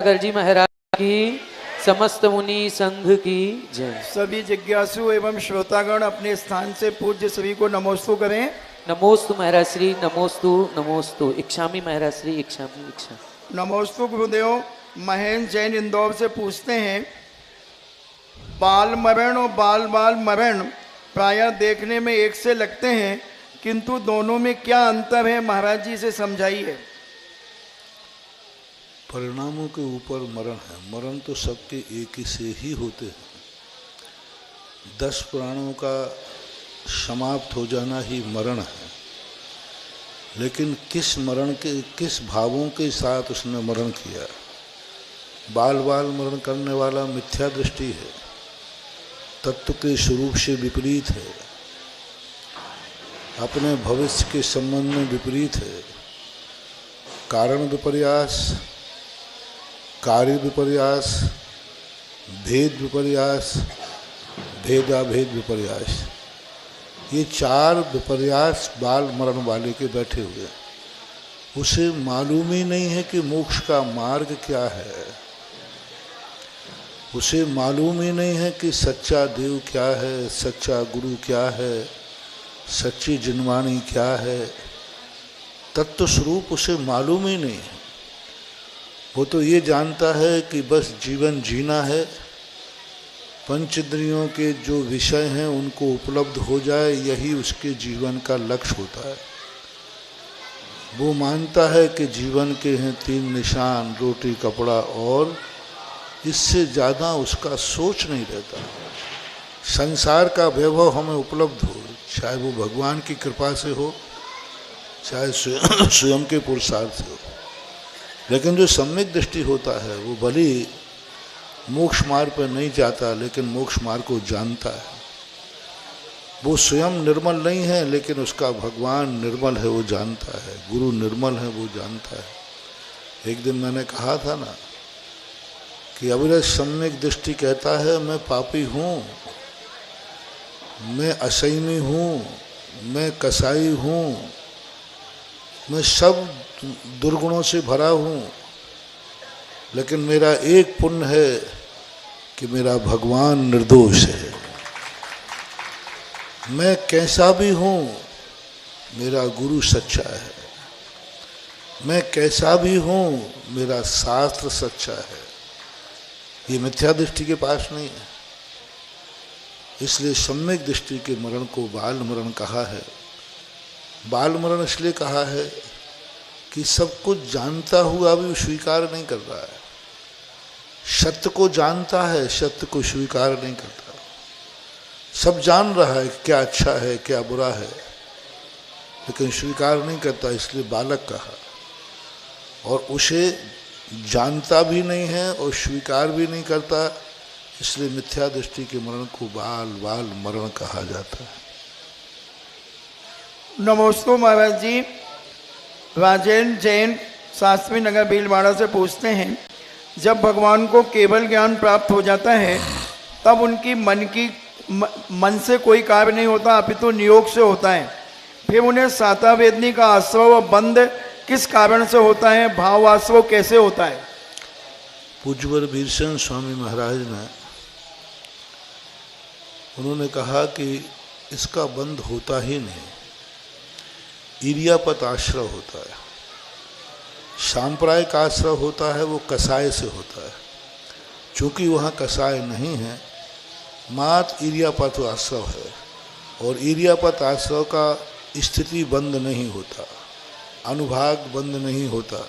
सागर जी महाराज की, समस्त मुनि संघ की जय। सभी जिज्ञासु एवं श्रोतागण अपने स्थान से पूज्य सभी को नमोस्तु करें। नमोस्तु महाराज श्री, नमोस्तु नमोस्तु। इच्छामी महाराज श्री, इच्छामी इच्छा। नमोस्तु गुरुदेव। महेंद्र जैन इंदौर से पूछते हैं, बाल मरण और बाल बाल मरण प्रायः देखने में एक से लगते हैं, किंतु दोनों में क्या अंतर है, महाराज जी से समझाइए। परिणामों के ऊपर मरण है। मरण तो सबके एक ही से ही होते हैं। 10 प्राणों का समाप्त हो जाना ही मरण है, लेकिन किस मरण के, किस भावों के साथ उसने मरण किया। बाल बाल मरण करने वाला मिथ्या दृष्टि है, तत्व के स्वरूप से विपरीत है, अपने भविष्य के संबंध में विपरीत है। कारण विपर्यास, कार्य विपर्यास, भेद विपर्यास, भेदाभेद विपर्यास, ये 4 विपर्यास बाल मरण वाले के बैठे हुए। उसे मालूम ही नहीं है कि मोक्ष का मार्ग क्या है, उसे मालूम ही नहीं है कि सच्चा देव क्या है, सच्चा गुरु क्या है, सच्ची जिनवाणी क्या है। तत्व स्वरूप उसे मालूम ही नहीं है। वो तो ये जानता है कि बस जीवन जीना है, पंचेंद्रियों के जो विषय हैं उनको उपलब्ध हो जाए, यही उसके जीवन का लक्ष्य होता है। वो मानता है कि जीवन के हैं 3 निशान, रोटी कपड़ा, और इससे ज़्यादा उसका सोच नहीं रहता। संसार का वैभव हमें उपलब्ध हो, चाहे वो भगवान की कृपा से हो, चाहे स्वयं के पुरुषार्थ से हो, लेकिन जो सम्यक दृष्टि होता है वो भले मोक्ष मार्ग पर नहीं जाता, लेकिन मोक्ष मार्ग को जानता है। वो स्वयं निर्मल नहीं है, लेकिन उसका भगवान निर्मल है वो जानता है, गुरु निर्मल है वो जानता है। एक दिन मैंने कहा था ना कि अविरत सम्यक दृष्टि कहता है, मैं पापी हूँ, मैं असैमी हूँ, मैं कसाई हूँ, मैं सब दुर्गुणों से भरा हूँ, लेकिन मेरा एक पुण्य है कि मेरा भगवान निर्दोष है। मैं कैसा भी हूँ, मेरा गुरु सच्चा है। मैं कैसा भी हूँ, मेरा शास्त्र सच्चा है। ये मिथ्या दृष्टि के पास नहीं है। इसलिए सम्यक दृष्टि के मरण को बाल मरण कहा है। बाल मरण इसलिए कहा है कि सब कुछ जानता हुआ भी स्वीकार नहीं कर रहा है। सत्य को जानता है, सत्य को स्वीकार नहीं करता। सब जान रहा है क्या अच्छा है क्या बुरा है, लेकिन स्वीकार नहीं करता, इसलिए बालक कहा। और उसे जानता भी नहीं है और स्वीकार भी नहीं करता, इसलिए मिथ्या दृष्टि के मरण को बाल बाल मरण कहा जाता है। नमोस्तु महाराज जी। राजेंद्र जैन शास्त्री नगर भीलवाड़ा से पूछते हैं, जब भगवान को केवल ज्ञान प्राप्त हो जाता है तब उनकी मन से कोई कार्य नहीं होता, अपितु नियोग से होता है। फिर उन्हें साता वेदनी का आश्रव बंद किस कारण से होता है, भाव आश्रव कैसे होता है? पूज्यवर वीरसेन स्वामी महाराज ने उन्होंने कहा कि इसका बंद होता ही नहीं। ईर्यापत आश्रय होता है, सांप्रदायिक आश्रय होता है, वो कसाय से होता है। चूँकि वहाँ कसाय नहीं है, मात्र ईर्यापत आश्रय है, और ईर्यापत आश्रय का स्थिति बंद नहीं होता, अनुभाग बंद नहीं होता,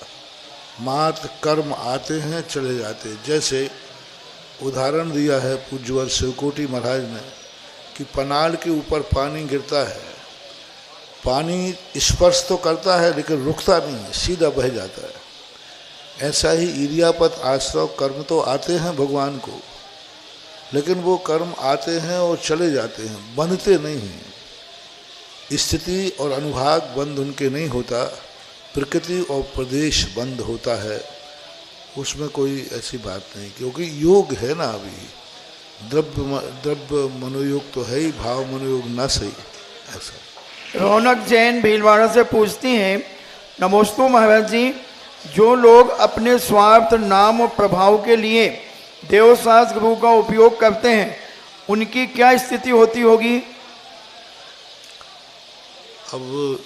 मात्र कर्म आते हैं चले जाते हैं। जैसे उदाहरण दिया है पूज्यवर शिवकोटि महाराज ने कि पनाल के ऊपर पानी गिरता है, पानी स्पर्श तो करता है लेकिन रुकता नहीं है, सीधा बह जाता है। ऐसा ही ईर्यापत आश्रय कर्म तो आते हैं भगवान को, लेकिन वो कर्म आते हैं और चले जाते हैं, बंधते नहीं हैं। स्थिति और अनुभाग बंद उनके नहीं होता, प्रकृति और प्रदेश बंद होता है, उसमें कोई ऐसी बात नहीं। क्योंकि योग है ना, अभी द्रव्य मनोयोग तो है ही, भाव मनोयोग न सही। ऐसा रौनक जैन भीलवाड़ा से पूछती हैं, नमोस्तु महाराज जी। जो लोग अपने स्वार्थ, नाम और प्रभाव के लिए देवशास्त्र गुरु का उपयोग करते हैं उनकी क्या स्थिति होती होगी? अब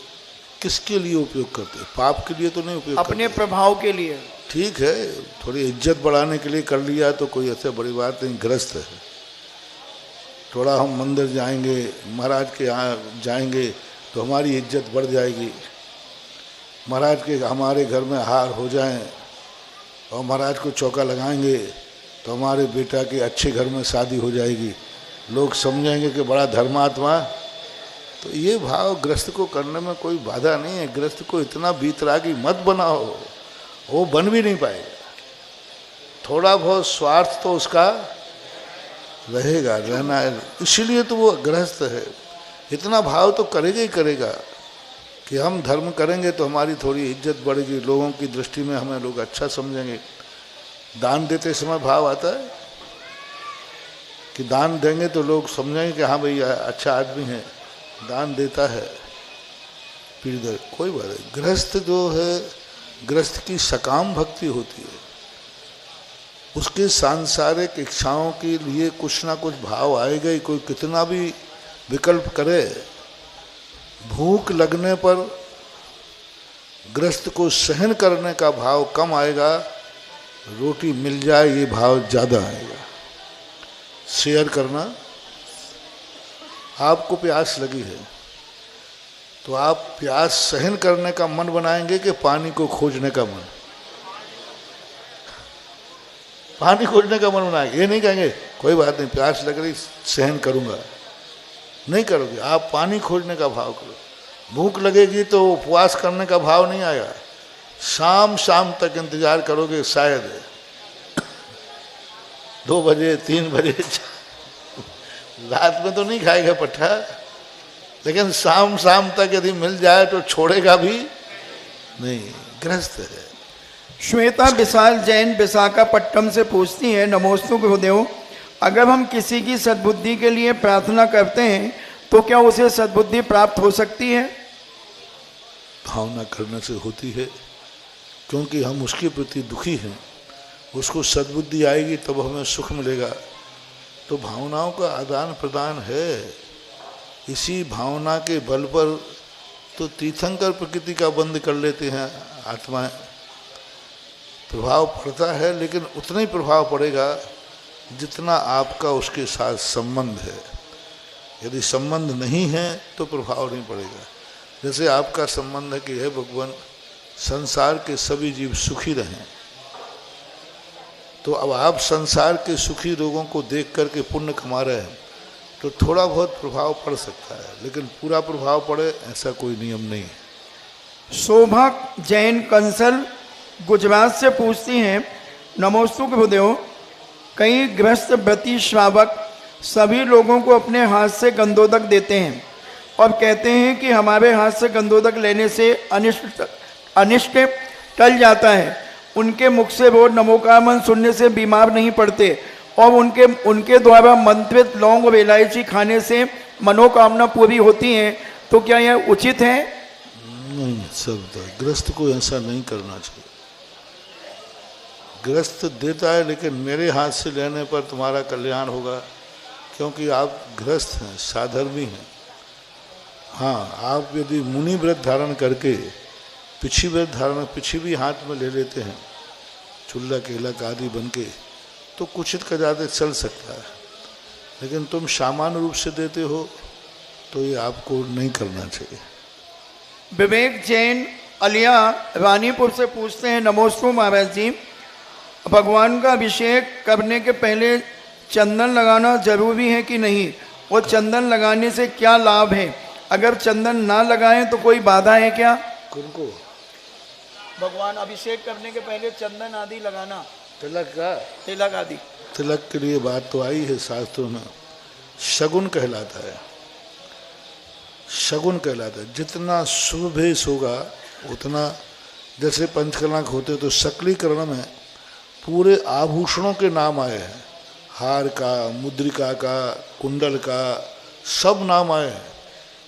किसके लिए उपयोग करते हैं? पाप के लिए तो नहीं उपयोग अपने करते। प्रभाव के लिए। ठीक है, थोड़ी इज्जत बढ़ाने के लिए कर लिया तो कोई ऐसे बड़ी बात नहीं, ग्रस्त है। थोड़ा हम मंदिर जाएंगे, महाराज के यहाँ जाएंगे तो हमारी इज्जत बढ़ जाएगी। महाराज के हमारे घर में हार हो जाएं और महाराज को चौका लगाएंगे तो हमारे बेटा के अच्छे घर में शादी हो जाएगी, लोग समझेंगे कि बड़ा धर्मात्मा। तो ये भाव ग्रस्त को करने में कोई बाधा नहीं है। ग्रस्त को इतना बीतरागी मत बनाओ, वो बन भी नहीं पाएगा। थोड़ा बहुत स्वार्थ तो उसका रहेगा, रहना है, इसीलिए तो वो गृहस्थ है। इतना भाव तो करेगा ही करेगा कि हम धर्म करेंगे तो हमारी थोड़ी इज्जत बढ़ेगी, लोगों की दृष्टि में हमें लोग अच्छा समझेंगे। दान देते समय भाव आता है कि दान देंगे तो लोग समझेंगे कि हाँ भैया अच्छा आदमी है, दान देता है, पीड़ कोई बात नहीं। गृहस्थ जो है, गृहस्थ की सकाम भक्ति होती है, उसके सांसारिक इच्छाओं के लिए कुछ ना कुछ भाव आएगा ही। कोई कितना भी विकल्प करे, भूख लगने पर ग्रस्त को सहन करने का भाव कम आएगा, रोटी मिल जाए ये भाव ज़्यादा आएगा। शेयर करना, आपको प्यास लगी है तो आप प्यास सहन करने का मन बनाएंगे कि पानी को खोजने का मन? पानी खोजने का मन बनाएंगे। ये नहीं कहेंगे कोई बात नहीं प्यास लग रही सहन करूँगा, नहीं करोगे। आप पानी खोजने का भाव करो। भूख लगेगी तो उपवास करने का भाव नहीं आएगा, शाम शाम तक इंतजार करोगे, शायद 2 बजे 3 बजे रात में तो नहीं खाएगा पट्टा, लेकिन शाम शाम तक यदि मिल जाए तो छोड़ेगा भी नहीं। गृहस्थ है। श्वेता विशाल जैन विशाखापट्टनम से पूछती है, नमोस्तु गुरुदेव, अगर हम किसी की सद्बुद्धि के लिए प्रार्थना करते हैं तो क्या उसे सद्बुद्धि प्राप्त हो सकती है? भावना करने से होती है, क्योंकि हम उसके प्रति दुखी हैं। उसको सद्बुद्धि आएगी तब हमें सुख मिलेगा। तो भावनाओं का आदान प्रदान है। इसी भावना के बल पर तो तीर्थंकर प्रकृति का बंद कर लेते हैं आत्माएं। प्रभाव पड़ता है, लेकिन उतना ही प्रभाव पड़ेगा जितना आपका उसके साथ संबंध है। यदि संबंध नहीं है तो प्रभाव नहीं पड़ेगा। जैसे आपका संबंध है कि हे भगवान संसार के सभी जीव सुखी रहें, तो अब आप संसार के सुखी लोगों को देख करके पुण्य कमा रहे हैं तो थोड़ा बहुत प्रभाव पड़ सकता है, लेकिन पूरा प्रभाव पड़े ऐसा कोई नियम नहीं है। शोभा जैन कंसल गुजरात से पूछती हैं, नमोस्तु गुरुदेव, कई गृहस्थ व्रती श्रावक सभी लोगों को अपने हाथ से गंधोदक देते हैं और कहते हैं कि हमारे हाथ से गंधोदक लेने से अनिष्ट टल जाता है। उनके मुख से रोज नमोकामन सुनने से बीमार नहीं पड़ते और उनके द्वारा मंत्रित लौंग और इलायची खाने से मनोकामना पूरी होती है। तो क्या यह उचित है? नहीं, सब गृहस्थ को ऐसा नहीं करना चाहिए। गृहस्थ देता है, लेकिन मेरे हाथ से लेने पर तुम्हारा कल्याण होगा, क्योंकि आप गृहस्थ हैं, साधर्मी हैं। हाँ, आप यदि मुनि व्रत धारण करके पिछी व्रत धारण पिछी भी हाथ में ले लेते हैं, चुल्ला केलक आदि बन के, तो कुछ ज़्यादा चल सकता है। लेकिन तुम सामान्य रूप से देते हो तो ये आपको नहीं करना चाहिए। विवेक जैन अलिया रानीपुर से पूछते हैं, नमोस्तु महाराज जी, भगवान का अभिषेक करने के पहले चंदन लगाना जरूरी है कि नहीं, और चंदन लगाने से क्या लाभ है? अगर चंदन ना लगाएं तो कोई बाधा है क्या? किनको? भगवान अभिषेक करने के पहले चंदन आदि लगाना, तिलक का? तिलक आदि। तिलक के लिए बात तो आई है शास्त्रों में, शगुन कहलाता है। शगुन कहलाता है। जितना शुभ भेष होगा उतना, जैसे पंचकलंक होते तो सकलीकरण में पूरे आभूषणों के नाम आए हैं, हार का, मुद्रिका का, कुंडल का, सब नाम आए हैं।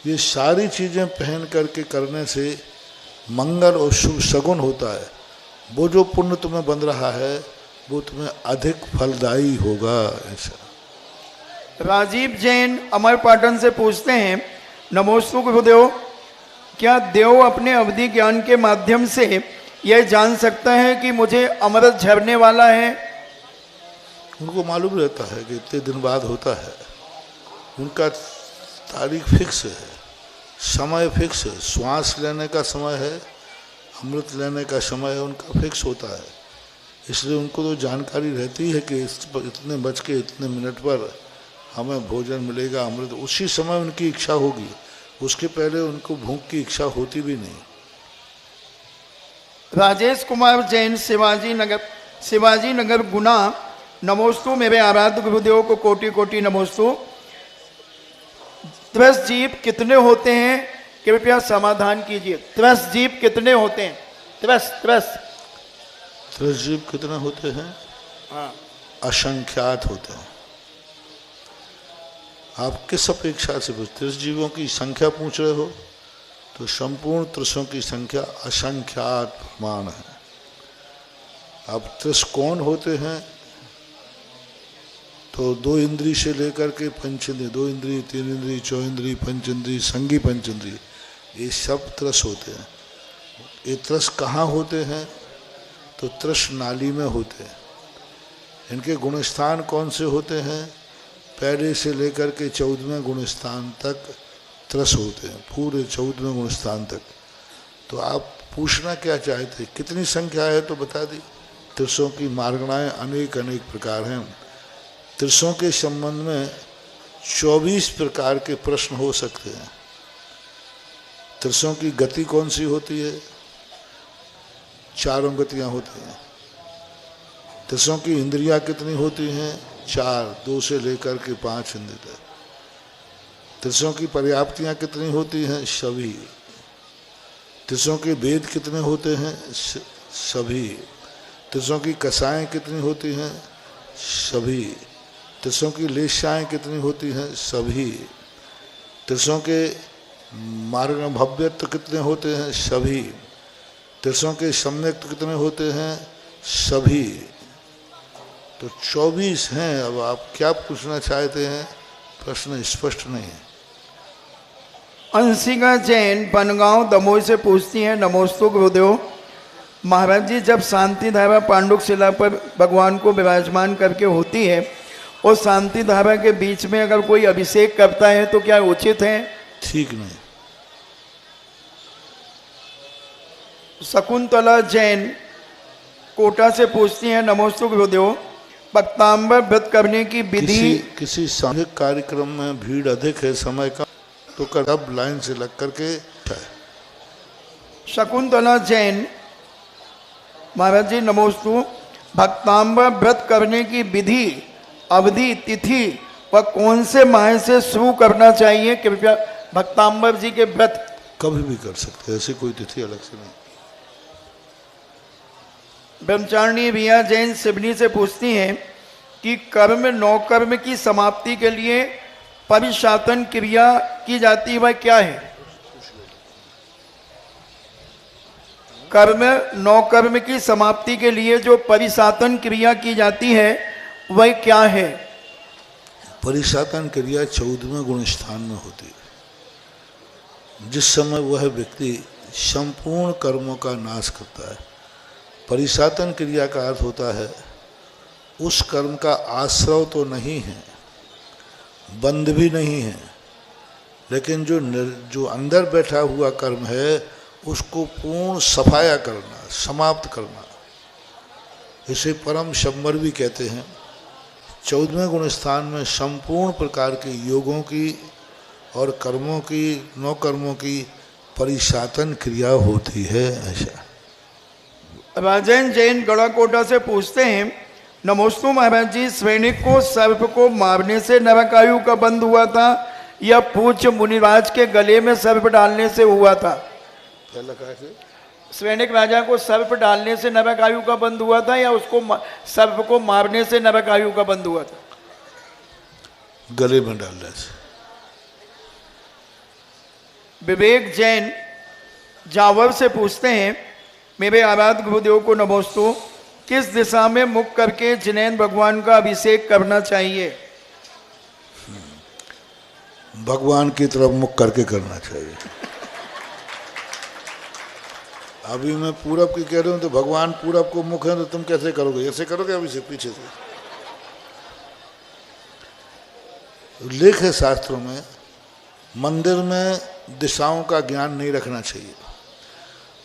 ये सारी चीज़ें पहन करके करने से मंगल और शुभ शगुन होता है। वो जो पुण्य तुम्हें बन रहा है वो तुम्हें अधिक फलदायी होगा। ऐसा राजीव जैन अमरपाटन से पूछते हैं, नमोस्तु गुरुदेव, क्या देव अपने अवधि ज्ञान के माध्यम से यह जान सकता है कि मुझे अमृत झरने वाला है? उनको मालूम रहता है कि इतने दिन बाद होता है, उनका तारीख फिक्स है, समय फिक्स है, श्वास लेने का समय है, अमृत लेने का समय है, उनका फिक्स होता है। इसलिए उनको तो जानकारी रहती है कि इतने बज के इतने मिनट पर हमें भोजन मिलेगा, अमृत, उसी समय उनकी इच्छा होगी, उसके पहले उनको भूख की इच्छा होती भी नहीं। राजेश कुमार जैन शिवाजी नगर गुना, नमोस्तु मेरे आराध्य गुरुदेव को कोटि कोटि नमोस्तु। त्वस जीव कितने होते हैं, कृपया समाधान कीजिए। त्वस जीव कितने होते हैं? त्वस जीव कितने होते हैं? हाँ, असंख्यात होते हैं। आप किस अपेक्षा से पूछते जीवों की संख्या पूछ रहे हो? तो संपूर्ण त्रिशों की संख्या असंख्यात प्रमाण है। अब त्रिश कौन होते हैं? तो 2 इंद्री से लेकर के पंचेंद्री, 2 इंद्री, 3 इंद्री, 4 इंद्री, पंचेंद्री, संगी पंचेंद्री, ये सब त्रिश होते हैं। ये त्रिश कहाँ होते हैं? तो त्रिश नाली में होते हैं। इनके गुणस्थान कौन से होते हैं? पहले से लेकर के 14वें गुणस्थान तक त्रिश होते हैं, पूरे 14वें गुणस्थान तक। तो आप पूछना क्या चाहते, कितनी संख्या है तो बता दी। त्रिशों की मार्गणाएं अनेक प्रकार हैं। त्रिशों के संबंध में 24 प्रकार के प्रश्न हो सकते हैं। त्रिशों की गति कौन सी होती है? 4 गतियां होती हैं। त्रिशों की इंद्रियां कितनी होती हैं? 4, 2 से लेकर के 5 इंद्रिय तक। त्रिशों की पर्याप्तियां कितनी होती हैं? सभी। त्रिशों के वेद कितने होते हैं? सभी। त्रिशों की कसाएं कितनी होती हैं? सभी। त्रिशों की लेशाएं कितनी होती हैं? सभी। त्रिशों के मार्ग भव्यत्व कितने होते हैं? सभी। त्रिशों के सम्यक्त कितने होते हैं? सभी। तो 24 हैं। अब आप क्या पूछना चाहते हैं? प्रश्न स्पष्ट नहीं है। अंशिका जैन बनगांव दमोह से पूछती हैं, नमोस्तु गुरुदेव, महाराज जी, जब शांति धारा पांडुक शिला पर भगवान को विराजमान करके होती है और शांति धारा के बीच में अगर कोई अभिषेक करता है तो क्या उचित है? ठीक नहीं। शकुंतला जैन कोटा से पूछती हैं, नमोस्तु गुरुदेव, पक्तांबर व्रत करने की विधि। किसी सामूहिक कार्यक्रम में भीड़ अधिक है समय का तो कब लाइन से लग करके। शकुंतला जैन, महाराज जी नमोस्तु, भक्तांबर व्रत करने की विधि, अवधि, तिथि व कौन से माह से शुरू करना चाहिए? कृपया भक्तांबर जी के व्रत कभी भी कर सकते हैं, ऐसी कोई तिथि अलग से नहीं। ब्रह्मचारिणी रिया जैन सिवनी से पूछती हैं कि कर्म नौकर्म की समाप्ति के लिए परिशातन क्रिया की जाती है, वह क्या है? कर्म नौकर्म की समाप्ति के लिए जो परिशातन क्रिया की जाती है वह क्या है? परिशातन क्रिया 14वें गुण स्थान में होती है, जिस समय वह व्यक्ति संपूर्ण कर्मों का नाश करता है। परिशातन क्रिया का अर्थ होता है उस कर्म का आश्रव तो नहीं है, बंध भी नहीं है, लेकिन जो अंदर बैठा हुआ कर्म है उसको पूर्ण सफाया करना, समाप्त करना, इसे परम शंबर भी कहते हैं। 14वें गुण स्थान में संपूर्ण प्रकार के योगों की और कर्मों की, नौ कर्मों की परिशातन क्रिया होती है। ऐसा राजन जैन गढ़ाकोटा से पूछते हैं, नमोस्तु महाराज जी, सैनिक को सर्प को मारने से नरकायु का बंध हुआ था या पूज्य मुनिराज के गले में सर्प डालने से हुआ था? पहला कैसे? सैनिक राजा को सर्प डालने से नरकायु का बंध हुआ था या उसको सर्प को मारने से नरकायु का बंध हुआ था? गले में डालने से। विवेक जैन जावर से पूछते हैं, मेरे आराध्य गुरुदेव को नमोस्तु। किस दिशा में मुख करके जिनेंद्र भगवान का अभिषेक करना चाहिए? भगवान की तरफ मुख करके करना चाहिए। अभी मैं पूरब की कह रहा हूँ तो भगवान पूरब को मुख है, तो तुम कैसे करोगे? ऐसे करोगे अभी से पीछे से? लेख है शास्त्रों में, मंदिर में दिशाओं का ज्ञान नहीं रखना चाहिए।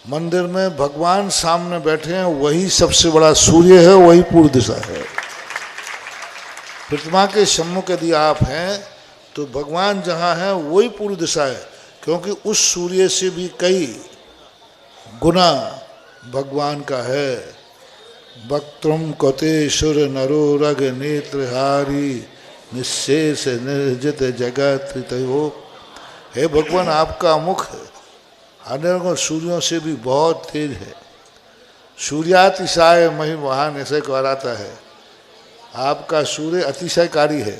मंदिर में भगवान सामने बैठे हैं, वही सबसे बड़ा सूर्य है, वही पूर्व दिशा है। प्रतिमा के सम्मुख यदि आप हैं तो भगवान जहाँ है वही पूर्व दिशा है, क्योंकि उस सूर्य से भी कई गुना भगवान का है। वक्त्रम कतेश्वर नरो रग नेत्रहारी निशेष निर्जित जगत तयो। हे भगवान, आपका मुख अनेकों सूर्यों से भी बहुत तेज है। सूर्यातिशाय महिमवान ऐसे कहलाता है। आपका सूर्य अतिशयकारी है।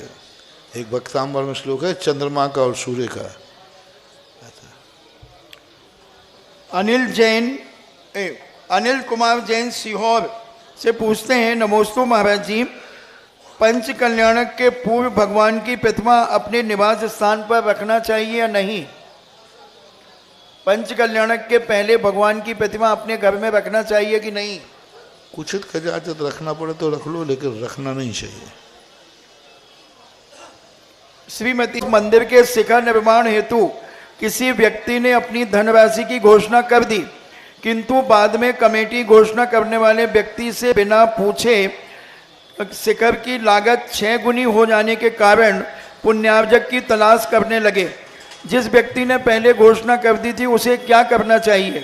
एक भक्तांबर में श्लोक है चंद्रमा का और सूर्य का। अनिल कुमार जैन सीहोर से पूछते हैं, नमोस्तु महाराज जी, पंच कल्याणक के पूर्व भगवान की प्रतिमा अपने निवास स्थान पर रखना चाहिए या नहीं? पंच कल्याणक के पहले भगवान की प्रतिमा अपने घर में रखना चाहिए कि नहीं? कुछ इजाजत रखना पड़े तो रख लो, लेकिन रखना नहीं चाहिए। श्रीमती मंदिर के शिखर निर्माण हेतु किसी व्यक्ति ने अपनी धनराशि की घोषणा कर दी, किंतु बाद में कमेटी घोषणा करने वाले व्यक्ति से बिना पूछे शिखर की लागत 6 गुनी हो जाने के कारण पुण्यार्जक की तलाश करने लगे। जिस व्यक्ति ने पहले घोषणा कर दी थी उसे क्या करना चाहिए?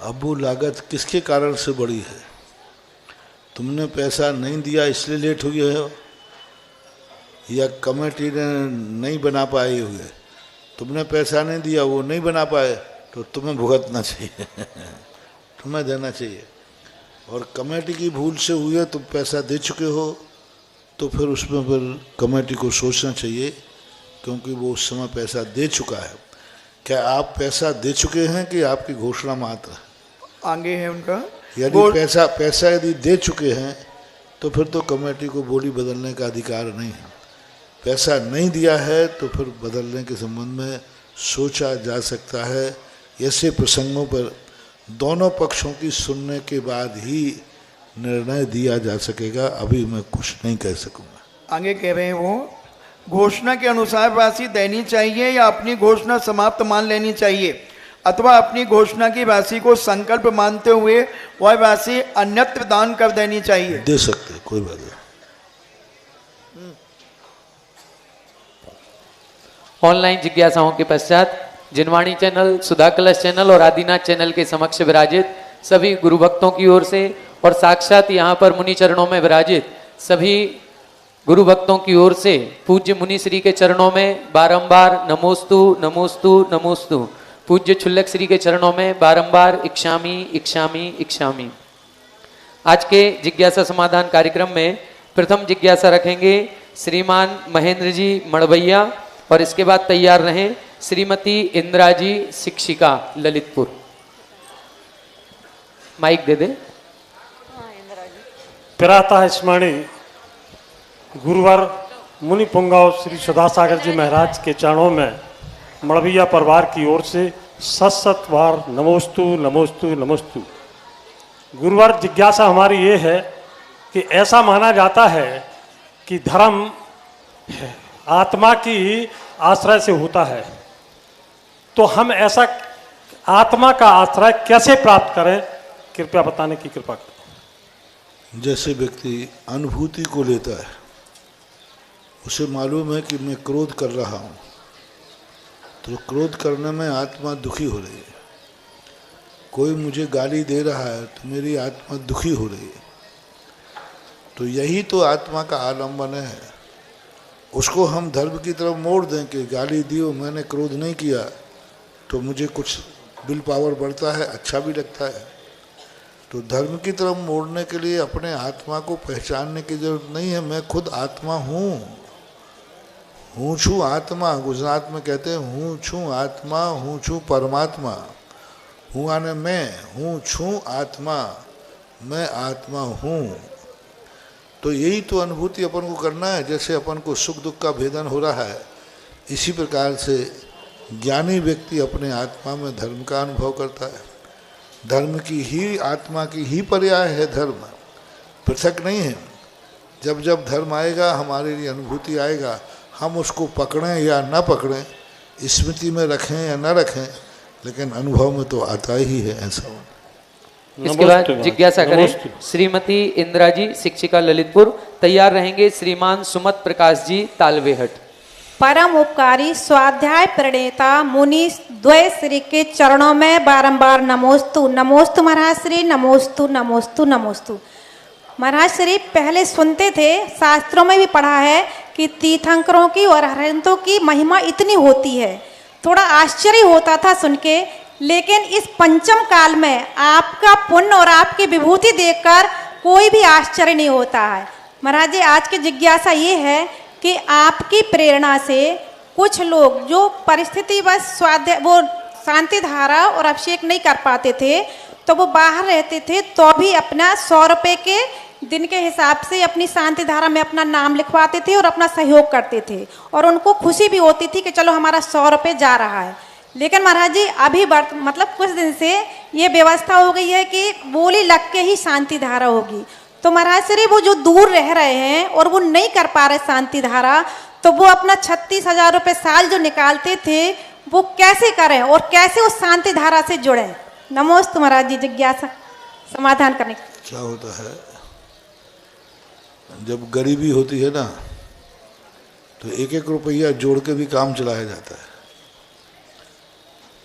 अब वो लागत किसके कारण से बढ़ी है? तुमने पैसा नहीं दिया इसलिए लेट हुई है, या कमेटी ने नहीं बना पाई हुई है? तुमने पैसा नहीं दिया, वो नहीं बना पाए, तो तुम्हें भुगतना चाहिए तुम्हें देना चाहिए। और कमेटी की भूल से हुई है, तुम पैसा दे चुके हो, तो फिर उसमें फिर कमेटी को सोचना चाहिए, क्योंकि वो उस समय पैसा दे चुका है। क्या आप पैसा दे चुके हैं कि आपकी घोषणा मात्र आगे है उनका? यदि पैसा यदि दे चुके हैं तो फिर तो कमेटी को बोली बदलने का अधिकार नहीं है। पैसा नहीं दिया है तो फिर बदलने के संबंध में सोचा जा सकता है। ऐसे प्रसंगों पर दोनों पक्षों की सुनने के बाद ही निर्णय दिया जा सकेगा। अभी मैं कुछ नहीं कह सकूँगा। आगे कह रहे हैं वो, घोषणा के अनुसार राशि देनी चाहिए या अपनी घोषणा समाप्त मान लेनी चाहिए, अथवा अपनी घोषणा की राशि को संकल्प मानते हुए वह राशि अन्यत्र दान कर देनी चाहिए? दे सकते, कोई बात नहीं। ऑनलाइन जिज्ञासाओं के पश्चात जिनवाणी चैनल, सुधा कलश चैनल और आदिनाथ चैनल के समक्ष विराजित सभी गुरु भक्तों की ओर से और साक्षात यहाँ पर मुनि चरणों में विराजित सभी गुरु भक्तों की ओर से पूज्य मुनि श्री के चरणों में बारंबार नमोस्तु नमोस्तु नमोस्तु। पूज्य छुल्लक श्री के चरणों में बारंबार इक्षामी इक्षामी इक्षामी। आज के जिज्ञासा समाधान कार्यक्रम में प्रथम जिज्ञासा रखेंगे श्रीमान महेंद्र जी मड़वैया, और इसके बाद तैयार रहें श्रीमती इंदिरा जी शिक्षिका ललितपुर। माइक दे दे। प्रातः स्मरणी गुरुवार मुनि पुंगाव श्री सदासागर जी महाराज के चरणों में मड़वैया परिवार की ओर से सत बार नमोस्तु नमोस्तु नमोस्तु। गुरुवार जिज्ञासा हमारी ये है कि ऐसा माना जाता है कि धर्म आत्मा की आश्रय से होता है, तो हम ऐसा आत्मा का आश्रय कैसे प्राप्त करें, कृपया बताने की कृपा करें। जैसे व्यक्ति अनुभूति को लेता है, उसे मालूम है कि मैं क्रोध कर रहा हूँ, तो क्रोध करने में आत्मा दुखी हो रही है। कोई मुझे गाली दे रहा है तो मेरी आत्मा दुखी हो रही है। तो यही तो आत्मा का आलम्बन है। उसको हम धर्म की तरफ मोड़ दें कि गाली दी हो, मैंने क्रोध नहीं किया, तो मुझे कुछ विल पावर बढ़ता है, अच्छा भी लगता है। तो धर्म की तरफ मोड़ने के लिए अपने आत्मा को पहचानने की जरूरत नहीं है। मैं खुद आत्मा हूँ, हूँ छू आत्मा। गुजरात में कहते हैं हूँ छू आत्मा, हूँ छू परमात्मा। हूँ आने मैं हूँ छू आत्मा, मैं आत्मा हूँ। तो यही तो अनुभूति अपन को करना है। जैसे अपन को सुख दुख का भेदन हो रहा है, इसी प्रकार से ज्ञानी व्यक्ति अपने आत्मा में धर्म का अनुभव करता है। धर्म की ही, आत्मा की ही पर्याय है धर्म, पृथक नहीं है। जब जब धर्म आएगा हमारे लिए अनुभूति आएगा, हम उसको पकड़ें या ना पकड़ें, स्मृति में रखें या ना रखें, लेकिन अनुभव में तो आता ही है ऐसा। इसके बाद जिज्ञासा करें श्रीमती इंदिरा जी, शिक्षिका ललितपुर। तैयार रहेंगे श्रीमान सुमत प्रकाश जी, तालवेहट। परम उपकारी स्वाध्याय प्रणेता मुनि द्वय श्री के चरणों में बारंबार नमोस्तु। नमोस्तु महाराज श्री, नमोस्तु नमोस्तु नमोस्तु। महाराज श्री पहले सुनते थे, शास्त्रों में भी पढ़ा है कि तीर्थंकरों की और अरहंतों की महिमा इतनी होती है, थोड़ा आश्चर्य होता था सुन के। लेकिन इस पंचम काल में आपका पुण्य और आपकी विभूति देखकर कोई भी आश्चर्य नहीं होता है। महाराज जी आज की जिज्ञासा ये है कि आपकी प्रेरणा से कुछ लोग जो परिस्थिति बस स्वाध्याय वो शांति धारा और अभिषेक नहीं कर पाते थे, तो वो बाहर रहते थे तो भी अपना 100 रुपये के दिन के हिसाब से अपनी शांति धारा में अपना नाम लिखवाते थे और अपना सहयोग करते थे, और उनको खुशी भी होती थी कि चलो हमारा 100 रुपये जा रहा है। लेकिन महाराज जी अभी मतलब कुछ दिन से ये व्यवस्था हो गई है कि बोली लग के ही शांति धारा होगी। तो महाराज श्री वो जो दूर रह रहे हैं और वो नहीं कर पा रहे शांति धारा, तो वो अपना 36,000 रुपये साल जो निकालते थे वो कैसे करें और कैसे उस शांति धारा से जुड़े? नमोस्तु महाराज जी, जिज्ञासा समाधान करने। क्या होता है, जब गरीबी होती है ना, तो एक एक रुपया जोड़ के भी काम चलाया जाता है।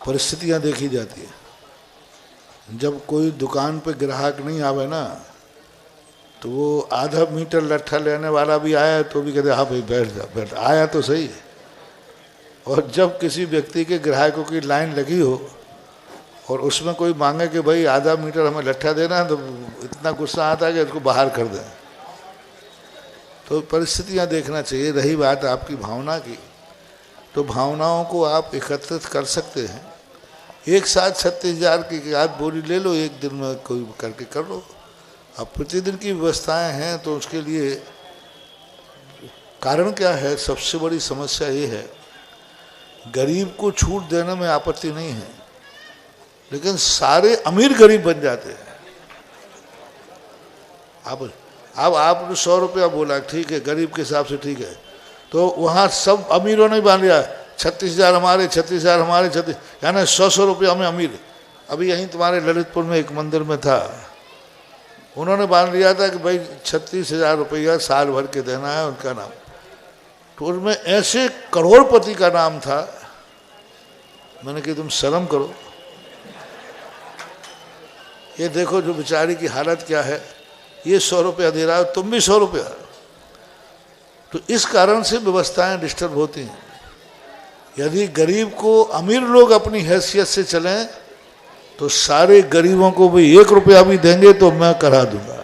परिस्थितियां देखी जाती है। जब कोई दुकान पे ग्राहक नहीं आवे ना, तो वो आधा मीटर लट्ठा लेने वाला भी आया तो भी कहते हाँ भाई बैठ जा, बैठ आया तो सही। और जब किसी व्यक्ति के ग्राहकों की लाइन लगी हो और उसमें कोई मांगे कि भाई आधा मीटर हमें लट्ठा देना है, तो इतना गुस्सा आता है कि इसको बाहर कर दें। तो परिस्थितियां देखना चाहिए। रही बात आपकी भावना की, तो भावनाओं को आप एकत्रित कर सकते हैं। एक साथ 36,000 की आप बोली ले लो, एक दिन में कोई करके कर लो। अब प्रतिदिन की व्यवस्थाएं हैं, तो उसके लिए कारण क्या है? सबसे बड़ी समस्या ये है, गरीब को छूट देने में आपत्ति नहीं है, लेकिन सारे अमीर गरीब बन जाते हैं। अब आपने 100 रुपया बोला, ठीक है, गरीब के हिसाब से ठीक है, तो वहाँ सब अमीरों ने बांध लिया 36,000 हमारे, 36,000 हमारे, 36, यानी 100 रुपया में अमीर। अभी यहीं तुम्हारे ललितपुर में एक मंदिर में था, उन्होंने बांध लिया था कि भाई 36,000 रुपया साल भर के देना है उनका नाम। तो उसमें ऐसे करोड़पति का नाम था, मैंने कहा तुम शर्म करो, ये देखो जो बेचारी की हालत क्या है, ये 100 रुपया दे रहा है, तुम भी 100 रुपया। तो इस कारण से व्यवस्थाएं डिस्टर्ब होती हैं। यदि गरीब को अमीर लोग अपनी हैसियत से चलें, तो सारे गरीबों को भी 1 रुपया भी देंगे तो मैं करा दूंगा।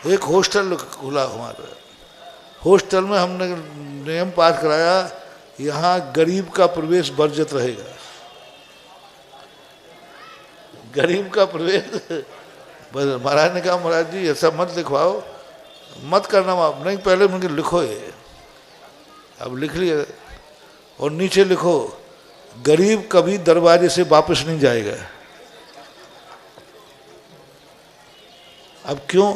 एक हॉस्टल खुला हमारा, हॉस्टल में हमने नियम पास कराया, यहाँ गरीब का प्रवेश वर्जित रहेगा। गरीब का प्रवेश, महाराज ने कहा महाराज जी ऐसा मत लिखवाओ, मत करना आप नहीं, पहले मुझे लिखो ये। अब लिख लिया, और नीचे लिखो गरीब कभी दरवाजे से वापस नहीं जाएगा। अब क्यों?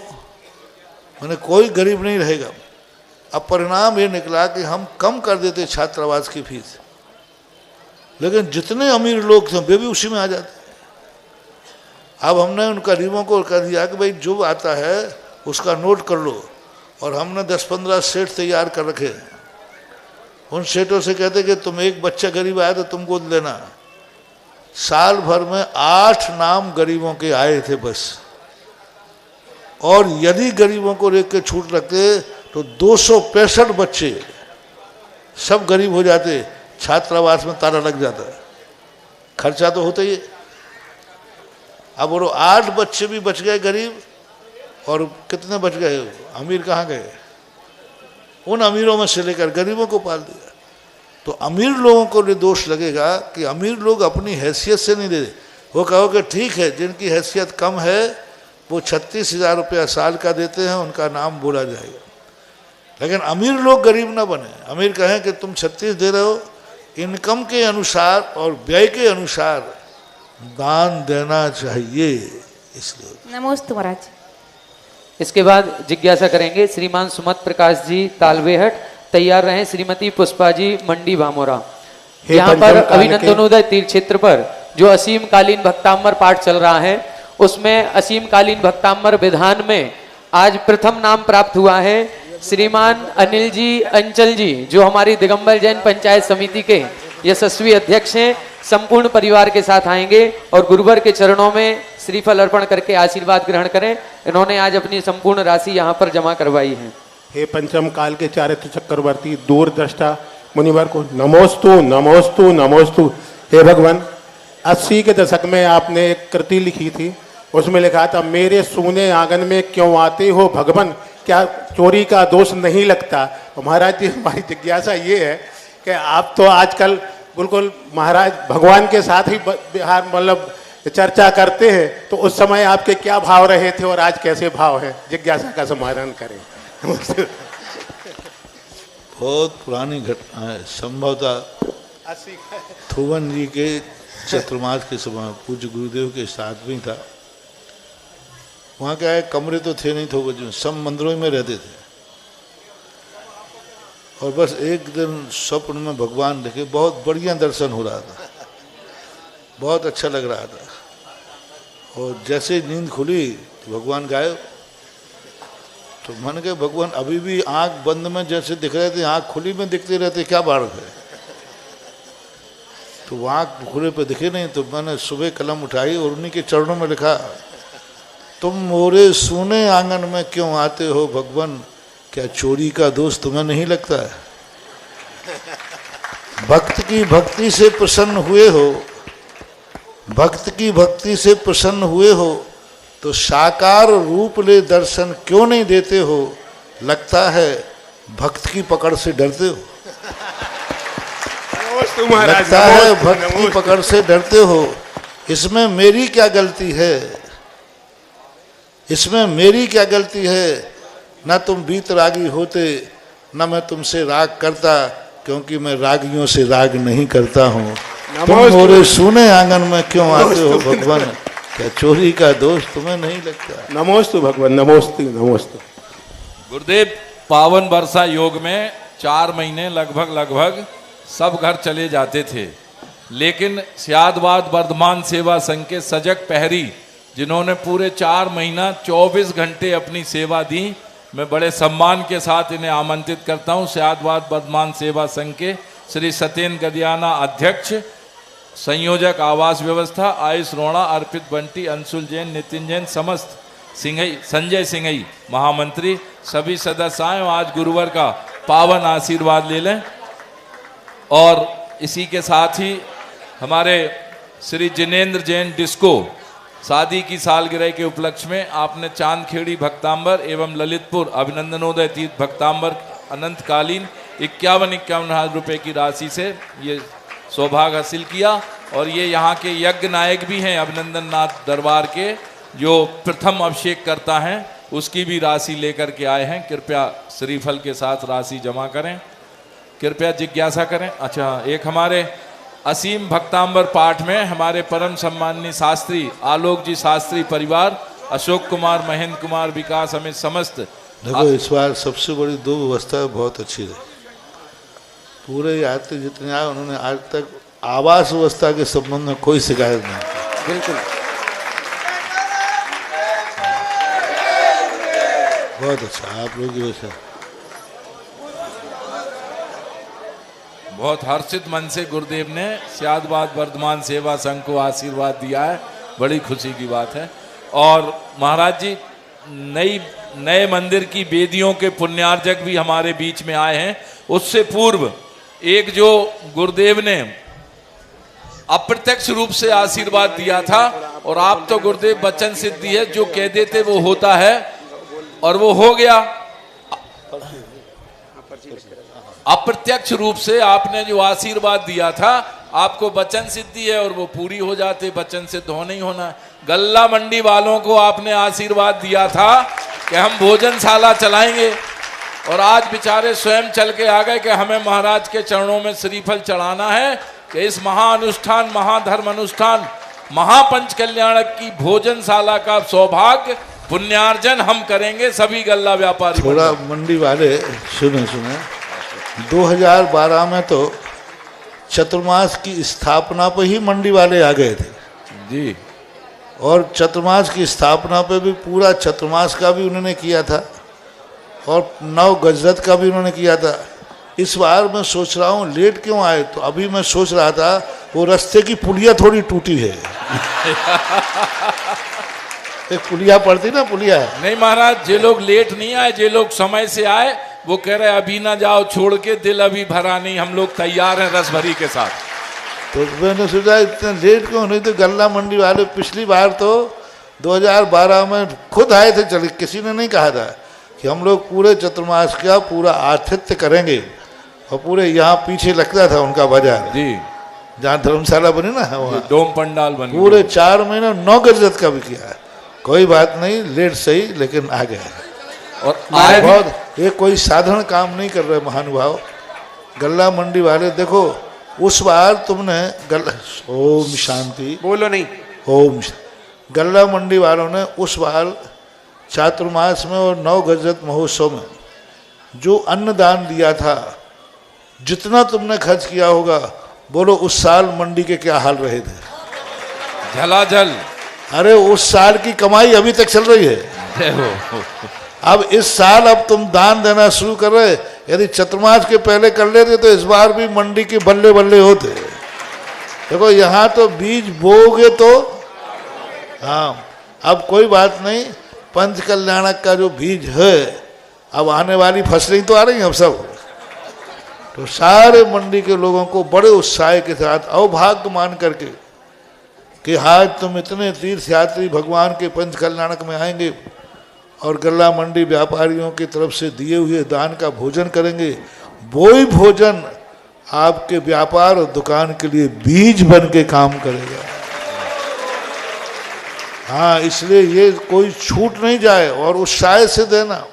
मैंने कोई गरीब नहीं रहेगा। अब परिणाम ये निकला कि हम कम कर देते छात्रावास की फीस, लेकिन जितने अमीर लोग थे वे भी उसी में आ जाते। अब हमने उन गरीबों को कह दिया कि भाई जो आता है उसका नोट कर लो, और हमने 10-15 सेट तैयार कर रखे। उन सेटों से कहते कि तुम एक बच्चा गरीब आया तो तुम गोद लेना। साल भर में 8 नाम गरीबों के आए थे बस, और यदि गरीबों को रेख के छूट रखते तो 265 बच्चे सब गरीब हो जाते, छात्रावास में ताला लग जाता। खर्चा तो होता ही है। अब वो 8 बच्चे भी बच गए गरीब, और कितने बच गए अमीर? कहाँ गए? उन अमीरों में से लेकर गरीबों को पाल दिया। तो अमीर लोगों को निर्दोष लगेगा कि अमीर लोग अपनी हैसियत से नहीं दे रहे। वो कहोगे ठीक है, जिनकी हैसियत कम है वो 36,000 रुपया साल का देते हैं, उनका नाम बोला जाएगा। लेकिन अमीर लोग गरीब ना बने। अमीर कहें कि तुम 36 दे रहे हो, इनकम के अनुसार और व्यय के अनुसार दान देना चाहिए। इसलिए नमोस्तु महाराज। इसके बाद जिज्ञासा करेंगे श्रीमान सुमत प्रकाश जी तालवेहट, तैयार रहें श्रीमती पुष्पा जी मंडी भामोरा। हे यहाँ पर पंचम काल के- अभिनंदनोदय तीर्थ क्षेत्र पर जो असीम कालीन भक्तांबर पाठ चल रहा है, उसमें असीम कालीन भक्तांबर विधान में आज प्रथम नाम प्राप्त हुआ है श्रीमान अनिल जी अंचल जी, जो हमारी दिगंबर जैन पंचायत समिति के यशस्वी अध्यक्ष हैं। संपूर्ण परिवार के साथ आएंगे और गुरुवर के चरणों में श्रीफल अर्पण करके आशीर्वाद ग्रहण करें। इन्होंने आज अपनी संपूर्ण राशि यहाँ पर जमा करवाई है। हे पंचम काल के चारित्र चक्रवर्ती दूरदृष्टा मुनिवर को नमोस्तु नमोस्तु नमोस्तु। हे भगवान, 80 के दशक में आपने एक कृति लिखी थी, उसमें लिखा था मेरे सूने आंगन में क्यों आते हो भगवान, क्या चोरी का दोष नहीं लगता। तो महाराज जी, हमारी जिज्ञासा ये है कि आप तो आजकल बिल्कुल महाराज भगवान के साथ ही बिहार मतलब चर्चा करते हैं, तो उस समय आपके क्या भाव रहे थे और आज कैसे भाव है, जिज्ञासा का समाधान करें। बहुत पुरानी घटना है, संभवतः थुवन जी के चतुर्मास के समय पूज्य गुरुदेव के साथ भी था। वहाँ क्या है, कमरे तो थे नहीं थोक जी, सब मंदिरों में रहते थे। और बस एक दिन स्वप्न में भगवान देखे, बहुत बढ़िया दर्शन हो रहा था, बहुत अच्छा लग रहा था। और जैसे नींद खुली तो भगवान गायब। तो मन के भगवान अभी भी आंख बंद में जैसे दिख रहे थे, आंख खुली में दिखते रहते, क्या बात है। तो वो आंख खुले पे दिखे नहीं। तो मैंने सुबह कलम उठाई और उन्हीं के चरणों में लिखा, तुम मोरे सोने आंगन में क्यों आते हो भगवान, क्या चोरी का दोष तुम्हें नहीं लगता है। भक्त की भक्ति से प्रसन्न हुए हो, भक्त की भक्ति से प्रसन्न हुए हो तो साकार रूप ले दर्शन क्यों नहीं देते हो। लगता है भक्त की पकड़ से डरते हो। लगता है भक्त की पकड़ से डरते हो। इसमें मेरी क्या गलती है, इसमें मेरी क्या गलती है। ना तुम बीतरागी होते, ना मैं तुमसे राग करता, क्योंकि मैं रागियों से राग नहीं करता हूँ। तुम मोरे सुने आंगन में क्यों आते हो भगवान, क्या चोरी का दोष तुम्हें नहीं लगता। नमोस्तु भगवान, नमोस्तु नमोस्तु। गुरुदेव, पावन वर्षा योग में 4 महीने लगभग सब घर चले जाते थे, लेकिन सियादवाद वर्धमान सेवा संघ के सजग पहरी जिन्होंने पूरे 4 महीना 24 घंटे अपनी सेवा दी, मैं बड़े सम्मान के साथ इन्हें आमंत्रित करता हूं। सियादवाद वर्धमान सेवा संघ के श्री सत्येंद्र गदियाना अध्यक्ष, संयोजक आवास व्यवस्था आयुष रोड़ा, अर्पित बंटी, अंशुल जैन, नितिन जैन, समस्त सिंघई, संजय सिंघई महामंत्री, सभी सदस्य आए आज गुरुवर का पावन आशीर्वाद ले लें। और इसी के साथ ही हमारे श्री जिनेंद्र जैन डिस्को शादी की सालगिरह के उपलक्ष्य में आपने चांदखेड़ी भक्तांबर एवं ललितपुर अभिनंदनोदय तीर्थ भक्तांबर अनंतकालीन 51,000 रुपए की राशि से ये सौभाग्य हासिल किया। और ये यहाँ के यज्ञ नायक भी हैं अभिनंदन नाथ दरबार के, जो प्रथम अभिषेक करता हैं, उसकी भी राशि लेकर के आए हैं। कृपया श्रीफल के साथ राशि जमा करें, कृपया जिज्ञासा करें। अच्छा, एक हमारे असीम भक्तांबर पाठ में हमारे परम सम्माननीय शास्त्री आलोक जी शास्त्री परिवार, अशोक कुमार, महेंद्र कुमार, विकास समेत समस्त। देखो, इस बार सबसे बड़ी 2 व्यवस्था बहुत अच्छी रही। पूरे यात्री जितने आए उन्होंने आज तक आवास व्यवस्था के संबंध में कोई शिकायत नहीं की। बिल्कुल बहुत अच्छा आप लोग की व्यवस्था। बहुत हर्षित मन से गुरुदेव ने सियादवाद वर्धमान सेवा संघ को आशीर्वाद दिया है, बड़ी खुशी की बात है। और महाराज जी, नए मंदिर की वेदियों के पुण्यार्जक भी हमारे बीच में आए हैं। उससे पूर्व एक जो गुरुदेव ने अप्रत्यक्ष रूप से आशीर्वाद दिया था, और आप तो गुरुदेव वचन सिद्धि है, जो कह देते वो होता है, और वो हो गया। अप्रत्यक्ष रूप से आपने जो आशीर्वाद दिया था, आपको वचन सिद्धि है और वो पूरी हो जाते, वचन सिद्ध होना ही होना। गल्ला मंडी वालों को आपने आशीर्वाद दिया था कि हम भोजनशाला चलाएंगे, और आज बेचारे स्वयं चल के आ गए कि हमें महाराज के चरणों में श्रीफल चढ़ाना है, कि इस महाअनुष्ठान, महाधर्म अनुष्ठान, महापंच कल्याणक की भोजनशाला का सौभाग्य पुण्यार्जन हम करेंगे सभी गल्ला व्यापारी। थोड़ा मंडी वाले सुने 2012 में तो चतुर्मास की स्थापना पे ही मंडी वाले आ गए थे जी, और चतुर्मास की स्थापना पे भी पूरा चतुर्मास का भी उन्होंने किया था और 9 गजरत का भी उन्होंने किया था। इस बार मैं सोच रहा हूँ लेट क्यों आए, तो अभी मैं सोच रहा था वो रास्ते की पुलिया थोड़ी टूटी है। एक पुलिया पड़ती ना, पुलिया है। नहीं महाराज, जे लोग लेट नहीं आए, जे लोग समय से आए, वो कह रहे अभी ना जाओ छोड़ के, दिल अभी भरा नहीं, हम लोग तैयार हैं रस भरी के साथ। तो मैंने सोचा इतना लेट क्यों, नहीं तो गल्ला मंडी वाले पिछली बार तो 2012 में खुद आए थे, चले, किसी ने नहीं कहा था कि हम लोग पूरे चतुर्मास का पूरा आतिथ्य करेंगे, और पूरे यहाँ पीछे लगता था उनका बाजार जी, जहाँ धर्मशाला बनी ना, वहाँ डोम पंडाल बनी, पूरे 4 महीने 9 गजरत का भी किया है। कोई बात नहीं, लेट सही लेकिन आ गया। और आज बहुत ये कोई साधारण काम नहीं कर रहे महानुभाव गल्ला मंडी वाले। देखो उस बार तुमने ओम शांति बोलो नहीं, ओम गल्ला मंडी वालों ने उस बार चातुर्मास में और 9 गजरत महोत्सव में जो अन्नदान दिया था, जितना तुमने खर्च किया होगा, बोलो उस साल मंडी के क्या हाल रहे थे? झलाझल। अरे उस साल की कमाई अभी तक चल रही है। अब इस साल अब तुम दान देना शुरू कर रहे, यदि चतुर्मास के पहले कर लेते तो इस बार भी मंडी के बल्ले बल्ले होते। देखो यहाँ तो बीज बोगे तो, हाँ अब कोई बात नहीं, पंच कल्याणक का जो बीज है, अब आने वाली फसलें तो आ रही हैं अब सब, तो सारे मंडी के लोगों को बड़े उत्साह के साथ अवभाग्य मान करके कि आज तुम इतने तीर्थयात्री भगवान के पंच कल्याणक में आएंगे और गल्ला मंडी व्यापारियों की तरफ से दिए हुए दान का भोजन करेंगे। वही भोजन आपके व्यापार और दुकान के लिए बीज बन के काम करेगा। हाँ, इसलिए ये कोई छूट नहीं जाए, और उत्साह से देना,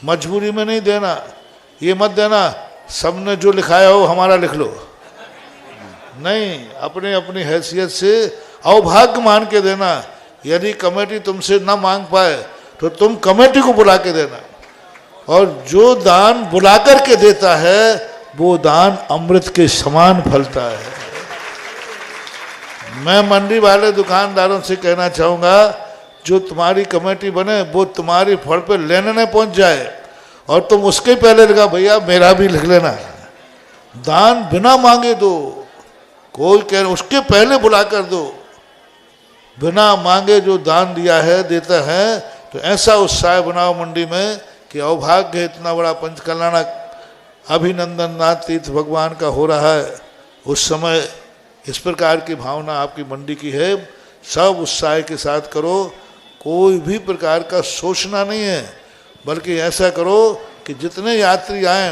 मजबूरी में नहीं देना। ये मत देना सबने जो लिखाया हो हमारा लिख लो, नहीं, अपने अपनी हैसियत से अवभाग्य मान के देना। यदि कमेटी तुमसे ना मांग पाए तो तुम कमेटी को बुला के देना, और जो दान बुला करके देता है वो दान अमृत के समान फलता है। मैं मंडी वाले दुकानदारों से कहना चाहूँगा, जो तुम्हारी कमेटी बने वो तुम्हारी फड़ पे लेने न पहुँच जाए, और तुम उसके पहले लिखा भैया मेरा भी लिख लेना। दान बिना मांगे दो, कोई कह उसके पहले बुला कर दो। बिना मांगे जो दान दिया है देता है, तो ऐसा उत्साह बनाओ मंडी में कि अवभाग्य इतना बड़ा पंच कल्याणक अभिनंदन नाथ तीर्थ भगवान का हो रहा है। उस समय इस प्रकार की भावना आपकी मंडी की है, सब उत्साह के साथ करो, कोई भी प्रकार का सोचना नहीं है, बल्कि ऐसा करो कि जितने यात्री आए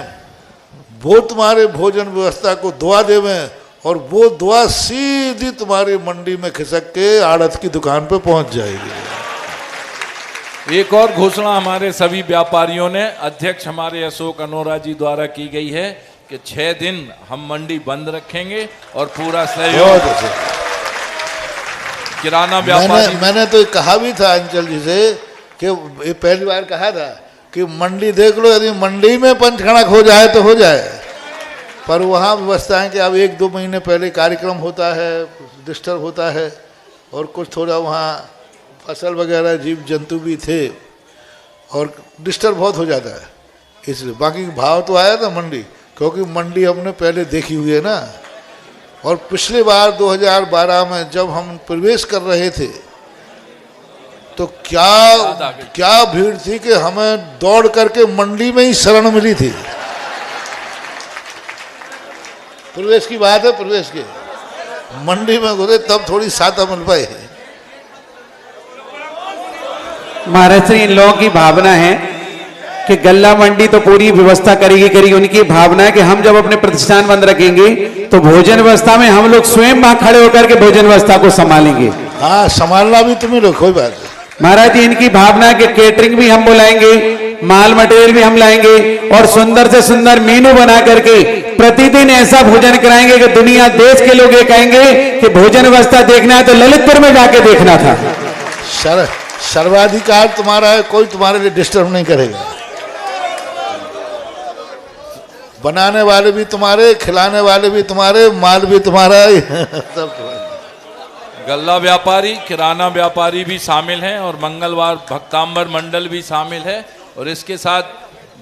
वो तुम्हारे भोजन व्यवस्था को दुआ देवें, और वो दुआ सीधी तुम्हारी मंडी में खिसक के आड़त की दुकान पे पहुंच जाएगी। एक और घोषणा हमारे सभी व्यापारियों ने, अध्यक्ष हमारे अशोक अनोरा जी द्वारा की गई है कि 6 दिन हम मंडी बंद रखेंगे और पूरा सहयोग किराना व्यापारी। मैंने तो कहा भी था अंचल जी से कि ये पहली बार कहा था कि मंडी देख लो, यदि मंडी में पंचकणक हो जाए तो हो जाए, पर वहाँ व्यवस्था है कि अब 1-2 महीने पहले कार्यक्रम होता है, डिस्टर्ब होता है, और कुछ थोड़ा वहाँ फसल वगैरह जीव जंतु भी थे और डिस्टर्ब बहुत हो जाता है, इसलिए। बाकी भाव तो आया था मंडी, क्योंकि मंडी हमने पहले देखी हुई है ना। और पिछली बार 2012 में जब हम प्रवेश कर रहे थे तो क्या भीड़ थी कि हमें दौड़ करके मंडी में ही शरण मिली थी। प्रवेश की बात है, प्रवेश की मंडी में घुसे तब थोड़ी साता मिल पाई। महाराज श्री, इन लोगों की भावना है कि गल्ला मंडी तो पूरी व्यवस्था करेगी। उनकी भावना है कि हम जब अपने प्रतिष्ठान बंद रखेंगे तो भोजन व्यवस्था में हम लोग स्वयं वहां खड़े होकर के भोजन व्यवस्था को संभालेंगे। हाँ, संभालना भी तुम्हें लो, कोई बात नहीं। महाराज जी, इनकी भावना है कि केटरिंग भी हम बुलाएंगे, माल मटेरियल भी हम लाएंगे और सुंदर से सुंदर मेनू बना करके प्रतिदिन ऐसा भोजन कराएंगे कि दुनिया देश के लोग ये कहेंगे कि भोजन व्यवस्था देखना है तो ललितपुर में जाके देखना था। सर्वाधिकार तुम्हारा है, कोई तुम्हारे लिए डिस्टर्ब नहीं करेगा। बनाने वाले भी तुम्हारे, खिलाने वाले भी तुम्हारे, माल भी तुम्हारा सब तुम्हारा। गल्ला व्यापारी, किराना व्यापारी भी शामिल हैं और मंगलवार भक्तांबर मंडल भी शामिल है। और इसके साथ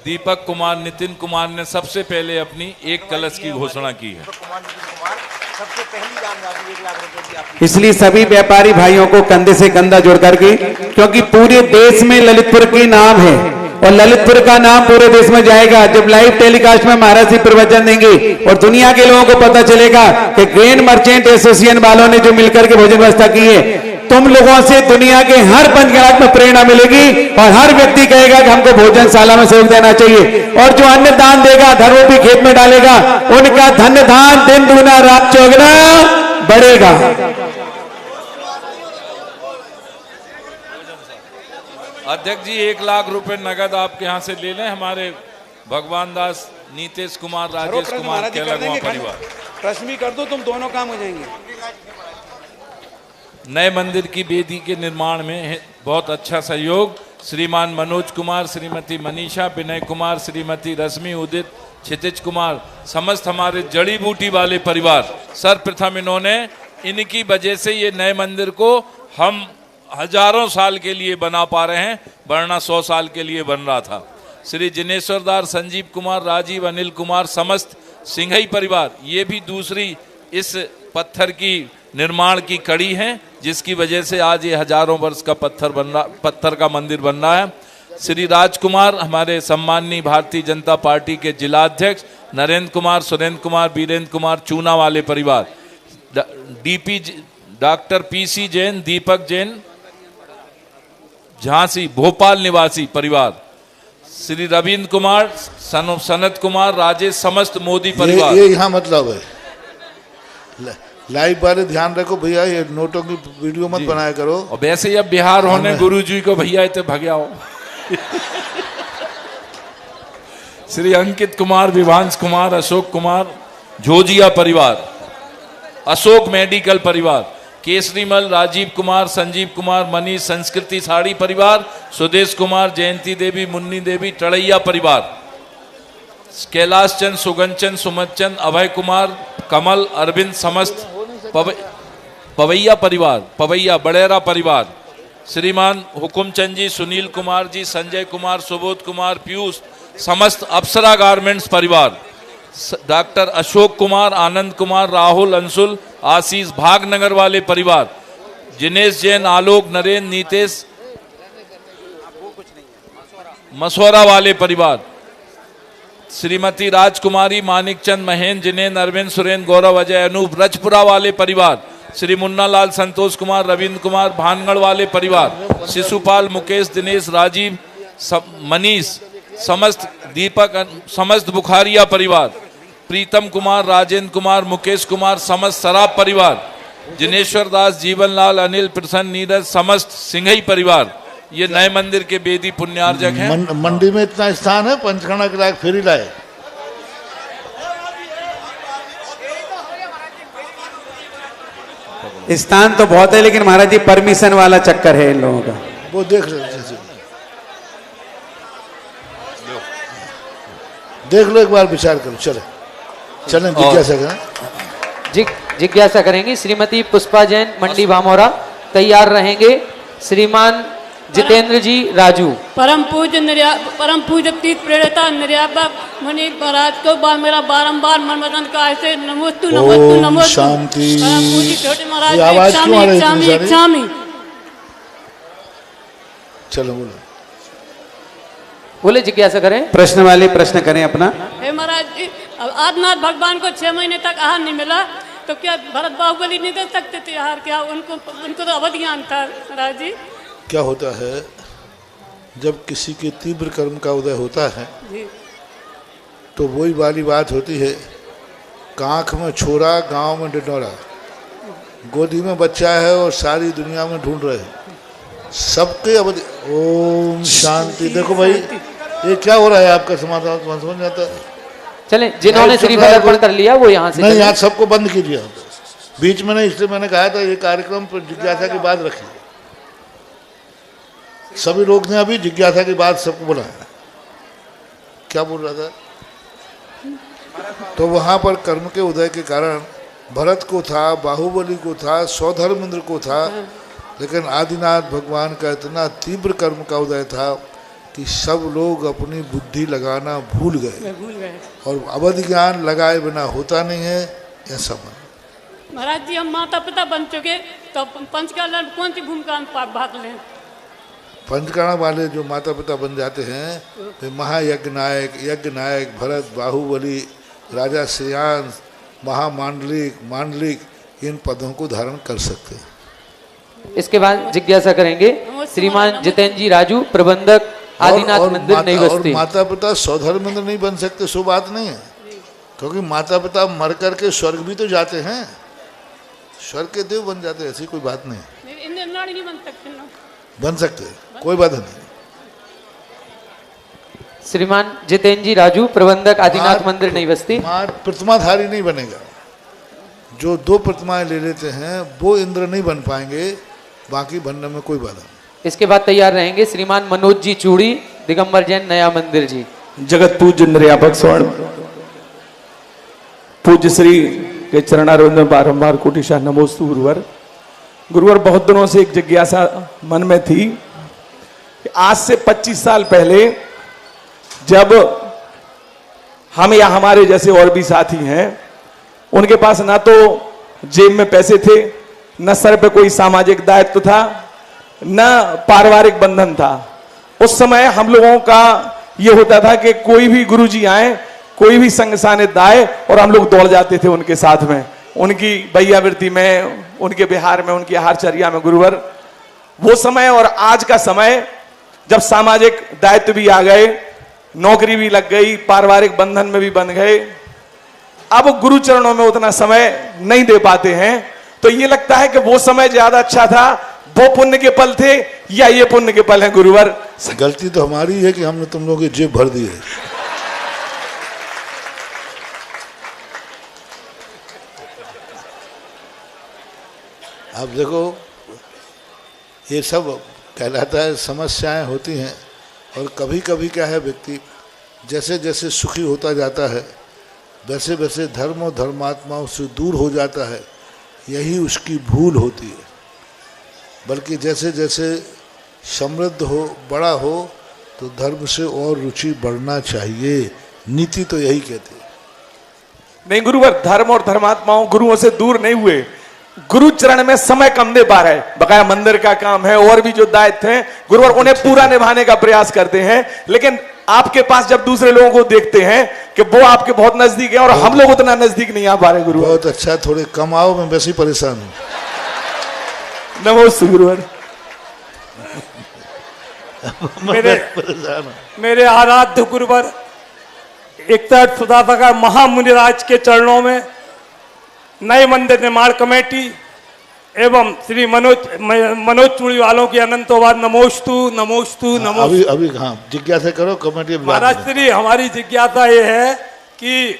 दीपक कुमार, नितिन कुमार ने सबसे पहले अपनी एक कलश की घोषणा की है। इसलिए सभी व्यापारी भाइयों को कंधे से कंधा जोड़ करके, क्योंकि पूरे देश में ललितपुर की नाम है और ललितपुर का नाम पूरे देश में जाएगा। जब लाइव टेलीकास्ट में महाराज जी प्रवचन देंगे और दुनिया के लोगों को पता चलेगा कि ग्रेन मर्चेंट एसोसिएशन वालों ने जो मिलकर के भोजन व्यवस्था की है, तुम लोगों से दुनिया के हर पंचगणात में प्रेरणा मिलेगी और हर व्यक्ति कहेगा कि हमको भोजनशाला में सहयोग देना चाहिए। और जो अन्य दान देगा, धर्मों भी खेत में डालेगा, उनका धन्य दान दिन दूना रात चौगुना बढ़ेगा। अध्यक्ष जी, 1 लाख रुपए नगद आपके यहाँ से ले लें। हमारे भगवान दास, नीतीश कुमार, राजेश कुमार के लगवा परिवार। ट्रस्ट भी कर दो, तुम दोनों काम हो जाएंगे। नए मंदिर की वेदी के निर्माण में बहुत अच्छा सहयोग श्रीमान मनोज कुमार, श्रीमती मनीषा, विनय कुमार, श्रीमती रश्मि, उदित, क्षितिज कुमार, समस्त हमारे जड़ी बूटी वाले परिवार। सर्वप्रथम इन्होंने, इनकी वजह से ये नए मंदिर को हम हजारों साल के लिए बना पा रहे हैं, वरना 100 साल के लिए बन रहा था। श्री जिनेश्वरदार, संजीव कुमार, राजीव, अनिल कुमार, समस्त सिंघई परिवार, ये भी दूसरी इस पत्थर की निर्माण की कड़ी है, जिसकी वजह से आज ये हजारों वर्ष का पत्थर का मंदिर बन रहा है। श्री राजकुमार, हमारे सम्माननीय भारतीय जनता पार्टी के जिलाध्यक्ष, नरेंद्र कुमार, सुरेंद्र कुमार, वीरेंद्र कुमार, चूना वाले परिवार, डीपी डॉक्टर पीसी जैन, दीपक जैन, झांसी भोपाल निवासी परिवार, श्री रविंद्र कुमार, सनत कुमार, राजेश, समस्त मोदी परिवार। ये यहाँ मतलब है। लाइव वाले ध्यान रखो भैया, ये नोटों की वीडियो मत बनाया करो। और वैसे ही अब बिहार होने गुरुजी को भैया इतने भगया हो। श्री अंकित कुमार, विभांश कुमार, अशोक कुमार, झोजिया परिवार, अशोक मेडिकल परिवार, केसरीमल, राजीव कुमार, संजीव कुमार, मनीष, संस्कृति साड़ी परिवार, सुदेश कुमार, जयंती देवी, मुन्नी देवी, टड़ैया परिवार, कैलाश चंद, सुगन चंद, सुमत चंद, अभय कुमार, कमल, अरविंद, समस्त पवैया परिवार, पवैया बड़ेरा परिवार, श्रीमान हुकुम चंद जी, सुनील कुमार जी, संजय कुमार, सुबोध कुमार, पीयूष, समस्त अप्सरा गारमेंट्स परिवार, डॉक्टर अशोक कुमार, आनंद कुमार, राहुल, अंशुल, आशीष, भागनगर वाले परिवार, जिनेश जैन, आलोक, नरेंद्र, नीतेश, मसौरा वाले परिवार, श्रीमती राजकुमारी, मानिक चंद, महेंद्र, जिनेन्द्र, अरविंद, सुरेंद्र, गौरव, अजय, अनूप, रजपुरा वाले परिवार, श्री मुन्नालाल, संतोष कुमार, रविंद्र कुमार, भानगढ़ वाले परिवार, शिशुपाल, मुकेश, दिनेश, राजीव, मनीष, समस्त दीपक, समस्त बुखारिया परिवार, प्रीतम कुमार, राजेंद्र कुमार, मुकेश कुमार, समस्त सराब परिवार, जिनेश्वर दास, जीवनलाल, अनिल, प्रसन्न, नीरज, समस्त सिंघई परिवार, ये नए मंदिर के बेदी पुण्यार्जक हैं। मंडी में इतना स्थान है, पंचखाना के लायक फिर ही लाए। स्थान तो बहुत है, लेकिन महाराज जी परमिशन वाला चक्कर है इन लोगों का। वो देख लो, देख लो, एक बार विचार करो। चलें जिज्ञासा करें। जिज्ञासा करेंगे। श्रीमती पुष्पा जैन, मंडी भामोरा, तैयार रहेंगे। श्रीमान जितेंद्र जी राजू, परम पूज्य तीर्थ प्रेरिता निर्यापक मुनि महाराज को मेरा बारंबार मनमदन का ऐसे नमोस्तु नमोस्तु नमोस्तु। शांति। परम पूज्य छोटे महाराज ये आवाज क्यों आ रही है इतनी सारी? चलो बोलो, बोले जिज्ञासा करें। प्रश्न वाले प्रश्न करें अपना। हे महाराज जी, आदिनाथ भगवान को 6 महीने तक आहार नहीं मिला, तो क्या भरत बाहुबली नहीं दे सकते थे आहार? क्या उनको तो अवध ज्ञान था महाराज जी? क्या होता है, जब किसी के तीव्र कर्म का उदय होता है जी तो वही वाली बात होती है, कांख में छोरा गांव में डिडोरा, गोदी में बच्चा है और सारी दुनिया में ढूंढ रहे हैं सबके अवधि। ओम शांति। देखो भाई ये क्या हो रहा है आपका समाधान समझ में आता है? चले, जिन्होंने श्रीफल अर्पण कर लिया वो यहाँ से नहीं, यहाँ सबको बंद कीजिए, बीच में नहीं, इसलिए मैंने कहा था ये कार्यक्रम पर जिज्ञासा की बात रखिए। सभी लोग ने अभी जिज्ञासा की बात सबको बुलाया। क्या बोल रहा था? तो वहां पर कर्म के उदय के कारण भरत को था, बाहुबली को था, सौधर्मेंद्र को था, लेकिन आदिनाथ भगवान का इतना तीव्र कर्म का उदय था कि सब लोग अपनी बुद्धि लगाना भूल गए और अवधि ज्ञान लगाए बिना होता नहीं है, ऐसा मन। महाराज जी हम माता पिता बन चुके तो पंचकाला कौन सी भूमिका में भाग लें? पंचकर्णा वाले जो माता पिता बन जाते हैं वे महायज्ञ नायक, यज्ञ नायक, भरत, बाहुबली, राजा श्रेयांश, महामांडलिक, मांडलिक इन पदों को धारण कर सकते हैं। इसके बाद जिज्ञासा करेंगे श्रीमान जितेंद्र जी राजू, प्रबंधक आदिनाथ मंदिर नई बस्ती। माता पिता सौधर्मेंद्र नहीं बन सकते, सो बात नहीं है, क्योंकि माता पिता मर करके स्वर्ग भी तो जाते हैं, स्वर्ग के देव बन जाते हैं, ऐसी कोई बात नहीं नहीं बन सकते ना? बन सकते, कोई बात नहीं। श्रीमान जितेंद्र जी राजू, प्रबंधक आदिनाथ मंदिर नई बस्ती। प्रतिमाधारी नहीं बनेगा, जो दो प्रतिमाएं ले लेते हैं वो इंद्र नहीं बन पाएंगे, बाकी बनने में कोई बाधा नहीं। इसके बाद तैयार रहेंगे श्रीमान मनोज जी चूड़ी, दिगंबर जैन नया मंदिर जी। जगत पूज्य निर्यापक स्वर्ण पूज्य श्री के चरणारविंद में बारंबार कोटिशाह नमोस्तु गुरुवर। गुरुवर बहुत दिनों से एक जिज्ञासा मन में थी कि आज से 25 साल पहले जब हम या हमारे जैसे और भी साथी हैं, उनके पास ना तो जेब में पैसे थे, न सर पे कोई सामाजिक दायित्व था, न पारिवारिक बंधन था। उस समय हम लोगों का ये होता था कि कोई भी गुरुजी आए, कोई भी संग सानिध्य आए और हम लोग दौड़ जाते थे उनके साथ में, उनकी बैयावृत्ति में, उनके बिहार में, उनकी आहारचर्या में। गुरुवर वो समय और आज का समय जब सामाजिक दायित्व भी आ गए, नौकरी भी लग गई, पारिवारिक बंधन में भी बंध गए, अब गुरु चरणों में उतना समय नहीं दे पाते हैं, तो ये लगता है कि वो समय ज्यादा अच्छा था, वो पुण्य के पल थे या ये पुण्य के पल हैं गुरुवर? गलती तो हमारी है कि हमने तुम लोगों की जेब भर दी है। अब देखो ये सब कहलाता है समस्याएं होती हैं, और कभी कभी क्या है, व्यक्ति जैसे जैसे सुखी होता जाता है वैसे वैसे धर्म और धर्मात्माओं से दूर हो जाता है, यही उसकी भूल होती है। बल्कि जैसे जैसे समृद्ध हो, बड़ा हो, तो धर्म से और रुचि बढ़ना चाहिए, नीति तो यही कहती है। नहीं गुरुवर, धर्म और धर्मात्माओं गुरुओं से दूर नहीं हुए, गुरु चरण में समय कम दे पा रहे, बकाया मंदिर का काम है और भी जो दायित्व हैं गुरुवर उन्हें पूरा निभाने का प्रयास करते हैं, लेकिन आपके पास जब दूसरे लोगों को देखते हैं कि वो आपके बहुत नजदीक हैं और हम लोग उतना नजदीक नहीं आ पा रहे गुरुवर। बहुत अच्छा, थोड़े कम आओ, मैं वैसे ही परेशान हूँ। नमस्ते गुरुवर। मेरे आराध्य गुरुवर एकता सुदासागर महामुनिराज के चरणों में नए मंदिर निर्माण कमेटी एवं श्री मनोज चूड़ी वालों की अनंतोबाद नमोस्तु नमोस्तु नमोस्तु। अभी हाँ जिज्ञासा करो कमेटी। महाराज श्री हमारी जिज्ञासा ये है कि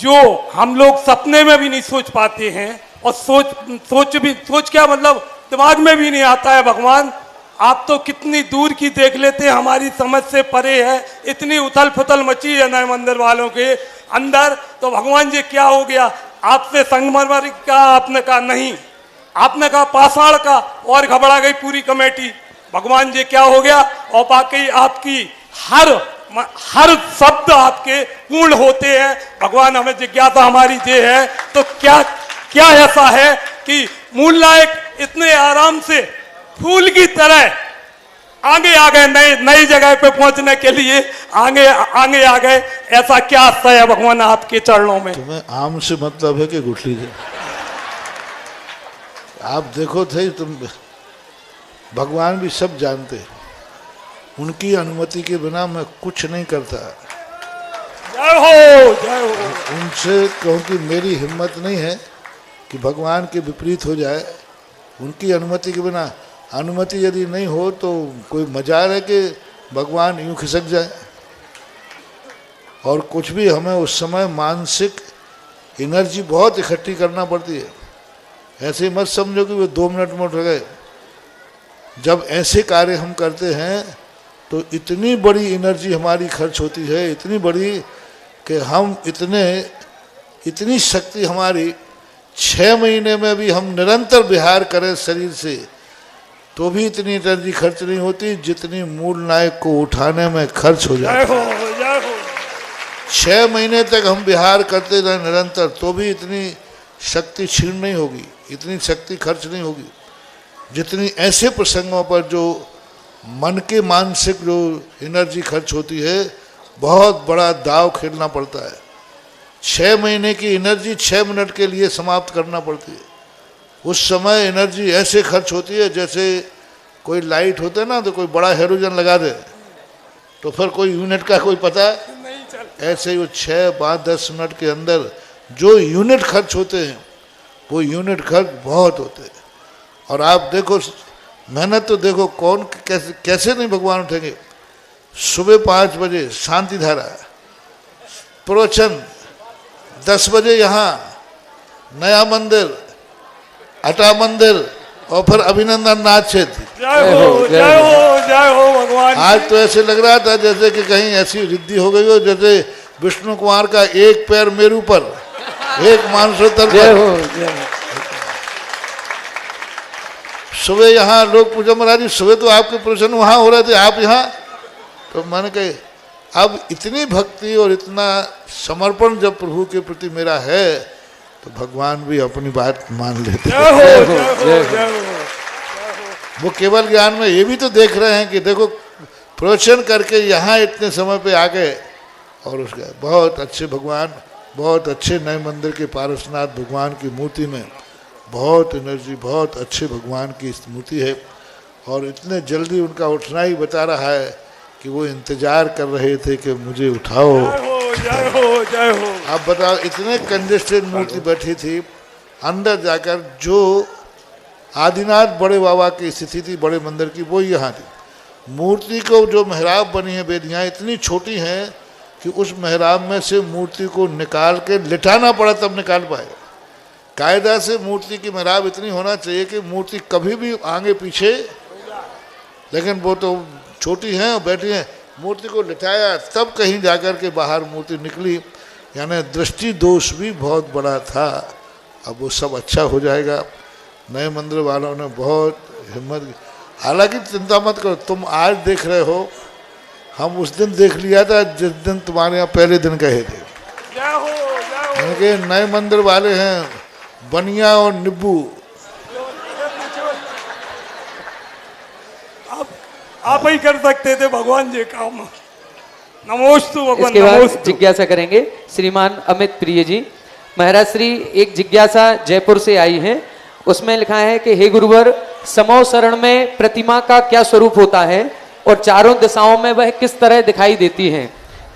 जो हम लोग सपने में भी नहीं सोच पाते हैं और सोच क्या मतलब दिमाग में भी नहीं आता है, भगवान आप तो कितनी दूर की देख लेते हैं, हमारी समझ से परे है। इतनी उथल पुथल मची है नए मंदिर वालों के अंदर, तो भगवान जी क्या हो गया? आपसे संगमरमर का आपने कहा नहीं, आपने कहा पाषाण का, और घबरा गई पूरी कमेटी। भगवान जी क्या हो गया? और बाकी आपकी हर शब्द आपके पूर्ण होते हैं। भगवान हमें जिज्ञासा हमारी ये है, तो क्या ऐसा है कि मूल नायक इतने आराम से फूल की तरह आगे आ गए, नई जगह पे पहुंचने के लिए आगे आ गए, ऐसा क्या आशय है भगवान आपके चरणों में? तुम्हें आम से मतलब है कि गुठली से? आप देखो थे, तुम भगवान भी सब जानते हैं, उनकी अनुमति के बिना मैं कुछ नहीं करता। जय हो, जय हो। उनसे, क्योंकि मेरी हिम्मत नहीं है कि भगवान के विपरीत हो जाए। उनकी अनुमति के बिना, अनुमति यदि नहीं हो तो कोई मजाल है कि भगवान यूं खिसक जाए। और कुछ भी हमें उस समय मानसिक एनर्जी बहुत इकट्ठी करना पड़ती है। ऐसे मत समझो कि वो 2 मिनट में उठ गए। जब ऐसे कार्य हम करते हैं तो इतनी बड़ी एनर्जी हमारी खर्च होती है, इतनी बड़ी कि हम इतनी शक्ति हमारी 6 महीने में भी हम निरंतर विहार करें शरीर से तो भी इतनी एनर्जी खर्च नहीं होती जितनी मूल नायक को उठाने में खर्च हो जाए। 6 महीने तक हम विहार करते रहे निरंतर तो भी इतनी शक्ति क्षीण नहीं होगी, इतनी शक्ति खर्च नहीं होगी जितनी ऐसे प्रसंगों पर जो मन के मानसिक जो एनर्जी खर्च होती है, बहुत बड़ा दाव खेलना पड़ता है। 6 महीने की एनर्जी 6 मिनट के लिए समाप्त करना पड़ती है। उस समय एनर्जी ऐसे खर्च होती है जैसे कोई लाइट होता है ना, तो कोई बड़ा हैलोजन लगा दे तो फिर कोई यूनिट का कोई पता है, ऐसे ही वो 6, 5, 10 मिनट के अंदर जो यूनिट खर्च होते हैं वो यूनिट खर्च बहुत होते हैं। और आप देखो, मेहनत तो देखो, कौन कैसे नहीं भगवान उठेंगे। सुबह 5 बजे शांति धारा, प्रवचन 10 बजे यहाँ नया मंदिर, अटा मंदिर और फिर अभिनंदन नाथ क्षेत्र। जय हो, जय हो, जय हो भगवान। आज तो ऐसे लग रहा था जैसे कि कहीं ऐसी रिद्धि हो गई हो जैसे विष्णु कुमार का एक पैर मेरू पर, एक मानसोत्तर पर। सुबह यहाँ लोग पूछा महाराज जी सुबह तो आपके प्रवचन वहाँ हो रहे थे, आप यहाँ, तो मैंने कहे अब इतनी भक्ति और इतना समर्पण जब प्रभु के प्रति मेरा है तो भगवान भी अपनी बात मान लेते हैं। वो केवल ज्ञान में ये भी तो देख रहे हैं कि देखो प्रवचन करके यहाँ इतने समय पे आ गए और उसका बहुत अच्छे भगवान, बहुत अच्छे नए मंदिर के पारसनाथ भगवान की मूर्ति में बहुत एनर्जी, बहुत अच्छे भगवान की मूर्ति है। और इतने जल्दी उनका उठना ही बता रहा है कि वो इंतजार कर रहे थे कि मुझे उठाओ। जय हो, जय हो। आप बताओ, इतने कंजेस्टेड मूर्ति बैठी थी, अंदर जाकर जो आदिनाथ बड़े बाबा की स्थिति थी बड़े मंदिर की, वो यहाँ थी। मूर्ति को जो मेहराब बनी है, वेदियाँ इतनी छोटी हैं कि उस मेहराब में से मूर्ति को निकाल के लिटाना पड़ा तब निकाल पाए। कायदा से मूर्ति की मेहराब इतनी होना चाहिए कि मूर्ति कभी भी आगे पीछे, लेकिन वो तो छोटी हैं और बैठी हैं। मूर्ति को लिटाया तब कहीं जाकर के बाहर मूर्ति निकली, यानी दृष्टि दोष भी बहुत बड़ा था। अब वो सब अच्छा हो जाएगा। नए मंदिर वालों ने बहुत हिम्मत की। हालांकि चिंता मत करो, तुम आज देख रहे हो, हम उस दिन देख लिया था जिस दिन तुम्हारे यहाँ पहले दिन कहे थे। नए मंदिर वाले हैं बनिया और निब्बू। आप ही कर सकते थे भगवान जी काम। नमोस्तु भगवान। इसके बाद जिज्ञासा करेंगे श्रीमान अमित प्रिय जी। महाराज श्री एक जिज्ञासा जयपुर से आई है, उसमें लिखा है कि हे गुरुवर, समो शरण में प्रतिमा का क्या स्वरूप होता है और चारों दिशाओं में वह किस तरह दिखाई देती है?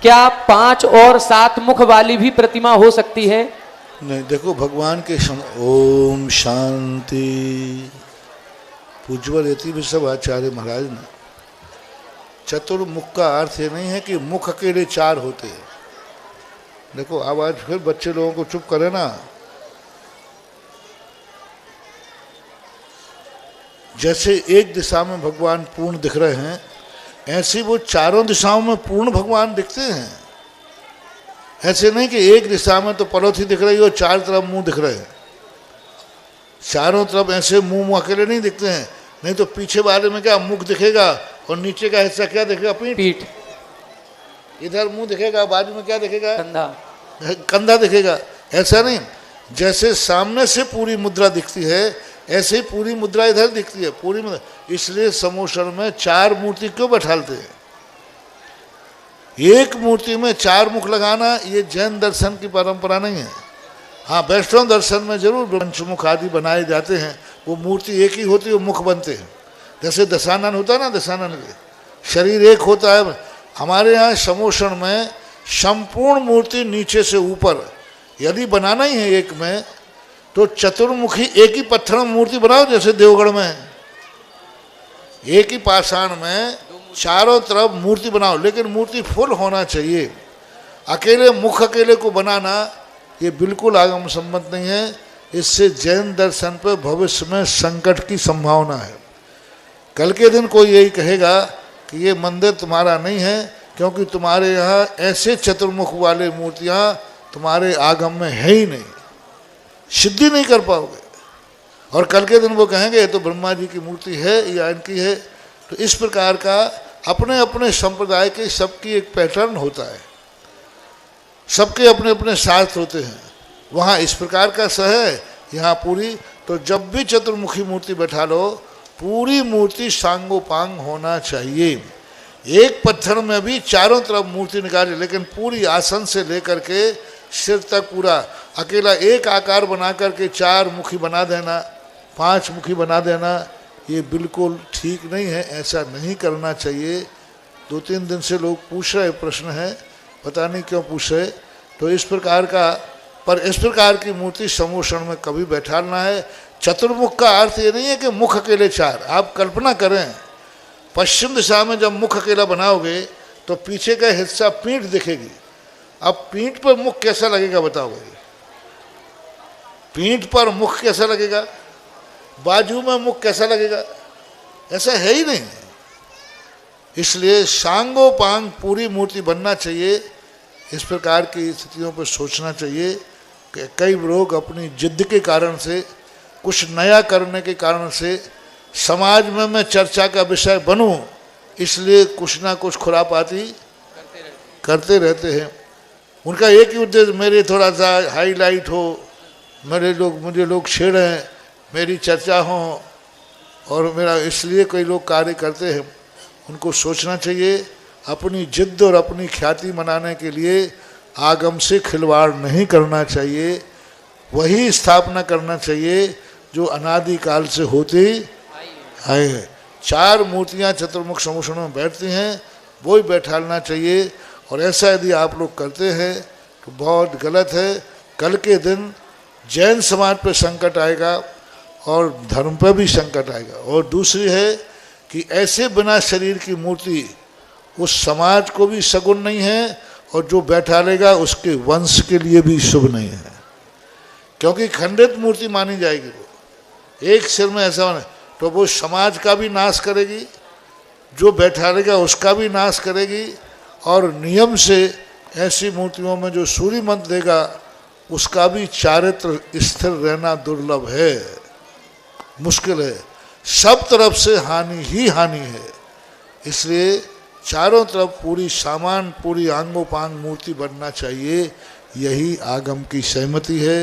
क्या 5 और 7 मुख वाली भी प्रतिमा हो सकती है? नहीं, देखो भगवान के ओम शांति। पूज्यवर यति विश्व आचार्य महाराज ने चतुर्मुख का अर्थ ये नहीं है कि मुख अकेले 4 होते हैं। देखो अब आज फिर बच्चे लोगों को चुप करे ना। जैसे एक दिशा में भगवान पूर्ण दिख रहे हैं, ऐसे वो चारों दिशाओं में पूर्ण भगवान दिखते हैं। ऐसे नहीं कि एक दिशा में तो पलोथी दिख रही हो, 4 तरफ मुंह दिख रहे हैं। चारों तरफ ऐसे मुंह अकेले नहीं दिखते हैं। नहीं तो पीछे वाले में क्या मुख दिखेगा और नीचे का हिस्सा क्या दिखेगा? पीठ। इधर मुंह दिखेगा, बाजू में क्या दिखेगा? कंधा दिखेगा। ऐसा नहीं, जैसे सामने से पूरी मुद्रा दिखती है ऐसे ही पूरी मुद्रा इधर दिखती है, पूरी मुद्रा। इसलिए समोषण में 4 मूर्ति क्यों बैठालते हैं? एक मूर्ति में 4 मुख लगाना ये जैन दर्शन की परंपरा नहीं है। हाँ, वैष्णव दर्शन में जरूर पंचमुख आदि बनाए जाते हैं। वो मूर्ति एक ही होती है, वो मुख बनते हैं। जैसे दशानन होता है ना, दशानन के शरीर एक होता है। हमारे यहाँ समोषण में संपूर्ण मूर्ति नीचे से ऊपर, यदि बनाना ही है एक में, तो चतुर्मुखी एक ही पत्थर में मूर्ति बनाओ, जैसे देवगढ़ में एक ही पाषाण में चारों तरफ मूर्ति बनाओ, लेकिन मूर्ति फुल होना चाहिए। अकेले मुख अकेले को बनाना ये बिल्कुल आगम सम्मत नहीं है। इससे जैन दर्शन पर भविष्य में संकट की संभावना है। कल के दिन कोई यही कहेगा कि ये मंदिर तुम्हारा नहीं है, क्योंकि तुम्हारे यहाँ ऐसे चतुर्मुख वाले मूर्तियाँ तुम्हारे आगम में है ही नहीं, सिद्धि नहीं कर पाओगे। और कल के दिन वो कहेंगे ये तो ब्रह्मा जी की मूर्ति है या इनकी है। तो इस प्रकार का अपने अपने संप्रदाय के सबकी एक पैटर्न होता है, सबके अपने अपने शास्त्र होते हैं। वहाँ इस प्रकार का है, यहाँ पूरी। तो जब भी चतुर्मुखी मूर्ति बैठा लो, पूरी मूर्ति सांगोपांग होना चाहिए। एक पत्थर में भी चारों तरफ मूर्ति निकाली, लेकिन पूरी आसन से लेकर के सिर तक पूरा। अकेला एक आकार बना करके 4 मुखी बना देना, 5 मुखी बना देना, ये बिल्कुल ठीक नहीं है। ऐसा नहीं करना चाहिए। 2-3 दिन से लोग पूछ रहे, प्रश्न है, पता नहीं क्यों पूछ रहे। तो इस प्रकार का, पर इस प्रकार की मूर्ति समोषण में कभी बैठाना है। चतुर्मुख का अर्थ ये नहीं है कि मुख अकेले 4। आप कल्पना करें, पश्चिम दिशा में जब मुख अकेला बनाओगे तो पीछे का हिस्सा पीठ दिखेगी। अब पीठ पर मुख कैसा लगेगा बताओगे? पीठ पर मुख कैसा लगेगा? बाजू में मुख कैसा लगेगा? ऐसा है ही नहीं। इसलिए सांगोपांग पूरी मूर्ति बनना चाहिए। इस प्रकार की स्थितियों पर सोचना चाहिए कि कई लोग अपनी जिद के कारण से, कुछ नया करने के कारण से, समाज में मैं चर्चा का विषय बनूं, इसलिए कुछ ना कुछ खुरापाती करते रहते हैं। उनका एक ही उद्देश्य, मेरे थोड़ा सा हाईलाइट हो, मुझे लोग छेड़ें, मेरी चर्चा हो, और मेरा, इसलिए कई लोग कार्य करते हैं। उनको सोचना चाहिए, अपनी जिद्द और अपनी ख्याति मनाने के लिए आगम से खिलवाड़ नहीं करना चाहिए। वही स्थापना करना चाहिए जो अनादिकाल से होती आए हैं। 4 मूर्तियां चतुर्मुख समोषण में बैठती हैं, वो ही बैठाना चाहिए। और ऐसा यदि आप लोग करते हैं तो बहुत गलत है। कल के दिन जैन समाज पर संकट आएगा और धर्म पर भी संकट आएगा। और दूसरी है कि ऐसे बिना शरीर की मूर्ति उस समाज को भी सगुन नहीं है, और जो बैठा लेगा उसके वंश के लिए भी शुभ नहीं है, क्योंकि खंडित मूर्ति मानी जाएगी। वो एक सिर में ऐसा होना, तो वो समाज का भी नाश करेगी, जो बैठा लेगा उसका भी नाश करेगी। और नियम से ऐसी मूर्तियों में जो सूर्य मंत्र देगा उसका भी चारित्र स्थिर रहना दुर्लभ है, मुश्किल है। सब तरफ से हानि ही हानि है। इसलिए चारों तरफ पूरी सामान, पूरी आंगोपांग मूर्ति बनना चाहिए। यही आगम की सहमति है,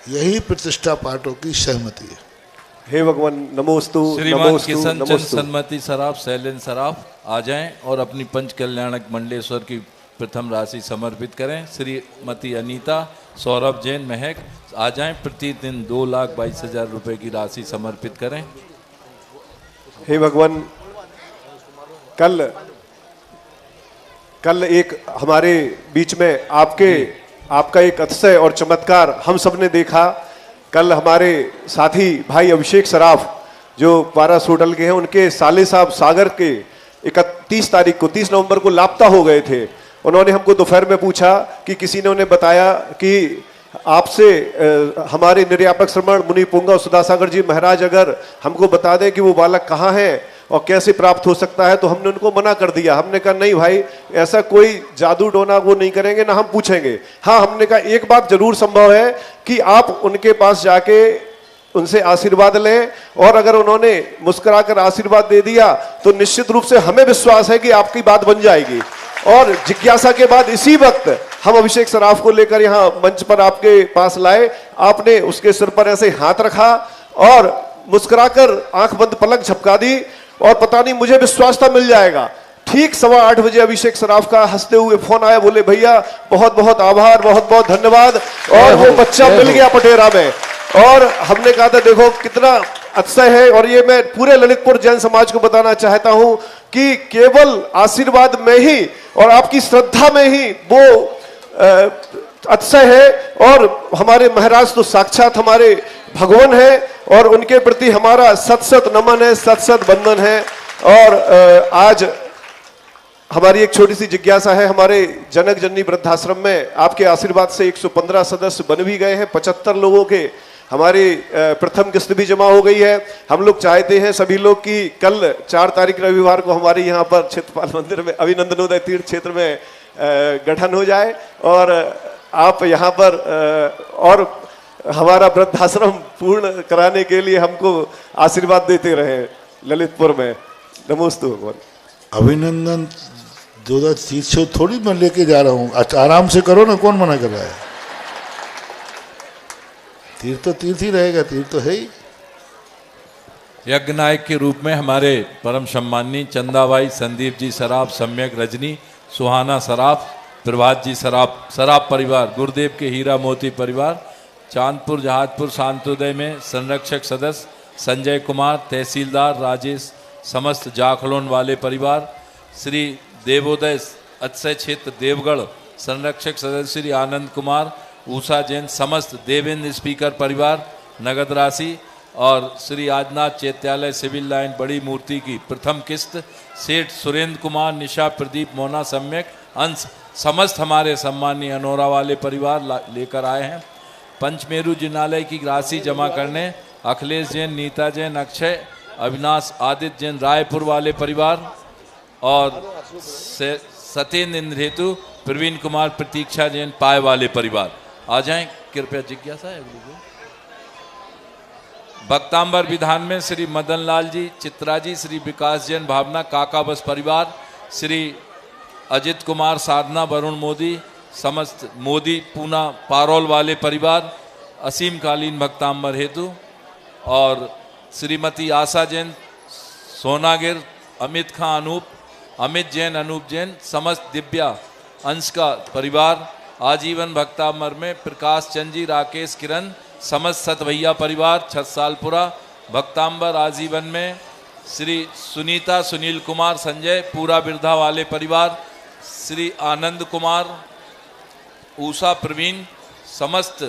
यही प्रतिष्ठा पाठों की सहमति है। हे भगवान नमोस्तु। श्रीमान किशन चंद सन्मति सराफ, शैलेंद्र सराफ आ जाएं और अपनी पंच कल्याणक मंडलेश्वर की प्रथम राशि समर्पित करें। श्रीमती अनीता, सौरभ जैन, महक आ जाएं, प्रतिदिन 2,22,000 रुपए की राशि समर्पित करें। हे भगवान, कल एक हमारे बीच में आपका एक अतिशय और चमत्कार हम सब ने देखा। कल हमारे साथी भाई अभिषेक सराफ जो पारास होटल के हैं, उनके साले साहब सागर के 31 नवंबर को लापता हो गए थे। उन्होंने हमको दोपहर में पूछा कि किसी ने उन्हें बताया कि आपसे हमारे निर्यापक श्रमण मुनि पुंगा सुधासागर जी महाराज अगर हमको बता दें कि वो बालक कहाँ है और कैसे प्राप्त हो सकता है, तो हमने उनको मना कर दिया। हमने कहा नहीं भाई, ऐसा कोई जादू टोना वो नहीं करेंगे, ना हम पूछेंगे। हाँ, हमने कहा एक बात जरूर संभव है कि आप उनके पास जाके उनसे आशीर्वाद लें, और अगर उन्होंने मुस्कुराकर आशीर्वाद दे दिया तो निश्चित रूप से हमें विश्वास है कि आपकी बात बन जाएगी। और जिज्ञासा के बाद इसी वक्त हम अभिषेक सराफ को लेकर यहाँ मंच पर आपके पास लाए। आपने उसके सिर पर ऐसे हाथ रखा और मुस्कुराकर आंख बंद पलक झपका दी, और पता नहीं, मुझे विश्वास था मिल जाएगा। ठीक 8:15 बजे अभिषेक सराफ का हंसते हुए फोन आया, बोले भैया बहुत बहुत आभार, बहुत बहुत धन्यवाद, और वो बच्चा मिल गया पटेरा में। और हमने कहा था देखो कितना अच्छा है। और ये मैं पूरे ललितपुर जैन समाज को बताना चाहता हूं कि केवल आशीर्वाद में ही और आपकी श्रद्धा में ही वो अतिशय है। और हमारे महाराज तो साक्षात हमारे भगवान है और उनके प्रति हमारा सत सत नमन है, सत सत वंदन है। और आज हमारी एक छोटी सी जिज्ञासा है, हमारे जनक जननी वृद्धाश्रम में आपके आशीर्वाद से 115 सदस्य बन भी गए हैं, 75 लोगों के हमारी प्रथम किस्त भी जमा हो गई है। हम लोग चाहते हैं सभी लोग कि कल 4 तारीख रविवार को हमारे यहाँ पर क्षेत्रपाल मंदिर में अभिनंदनोदय तीर्थ क्षेत्र में गठन हो जाए और आप यहाँ पर और हमारा वृद्धाश्रम पूर्ण कराने के लिए हमको आशीर्वाद देते रहे ललितपुर में। नमोस्तु भगवान। अभिनंदन 2030 थोड़ी मैं लेके जा रहा हूँ, आराम से करो ना, कौन मना कर रहा है। तीर्थ तो तीर्थ ही रहेगा, तीर्थ तो है ही। यज्ञ नायक के रूप में हमारे परम सम्मानी चंदाबाई, संदीप जी सराफ, सम्यक रजनी, सुहाना सराफ, प्रभात जी सराफ, सराफ परिवार, गुरुदेव के हीरा मोती परिवार, चांदपुर जहाजपुर शांतोदय में संरक्षक सदस्य संजय कुमार, तहसीलदार राजेश, समस्त जाखलोन वाले परिवार, श्री देवोदय अक्षय क्षेत्र देवगढ़ संरक्षक सदस्य श्री आनंद कुमार, उषा जैन, समस्त देवेंद्र स्पीकर परिवार, नगद राशि और श्री आजनाथ चैत्यालय सिविल लाइन बड़ी मूर्ति की प्रथम किस्त, सेठ सुरेंद्र कुमार, निशा प्रदीप मोना, सम्यक अंश, समस्त हमारे सम्मानीय अनोरा वाले परिवार लेकर आए हैं। पंचमेरु जिनालय की राशि जमा करने अखिलेश जैन, नीता जैन, अक्षय, अविनाश, आदित्य जैन रायपुर वाले परिवार और सत्येंद्र इंद्रहेतु, प्रवीण कुमार, प्रतीक्षा जैन पाए वाले परिवार आ जाएं कृपया। जिज्ञासा है भक्तांबर विधान में श्री मदन लाल जी, चित्रा जी, श्री विकास जैन भावना काका बस परिवार, श्री अजित कुमार, साधना, वरुण मोदी, समस्त मोदी पूना पारोल वाले परिवार असीम कालीन भक्तांबर हेतु और श्रीमती आशा जैन सोनागिर, अमित खां अनूप, अमित जैन, अनूप जैन, समस्त दिव्या अंश का परिवार आजीवन भक्तांबर में प्रकाश चंद जी, राकेश, किरण, समस्त सतभैया परिवार छत्सालपुरा भक्तांबर आजीवन में श्री सुनीता, सुनील कुमार, संजय पूरा बिरधा वाले परिवार, श्री आनंद कुमार, उषा, प्रवीण, समस्त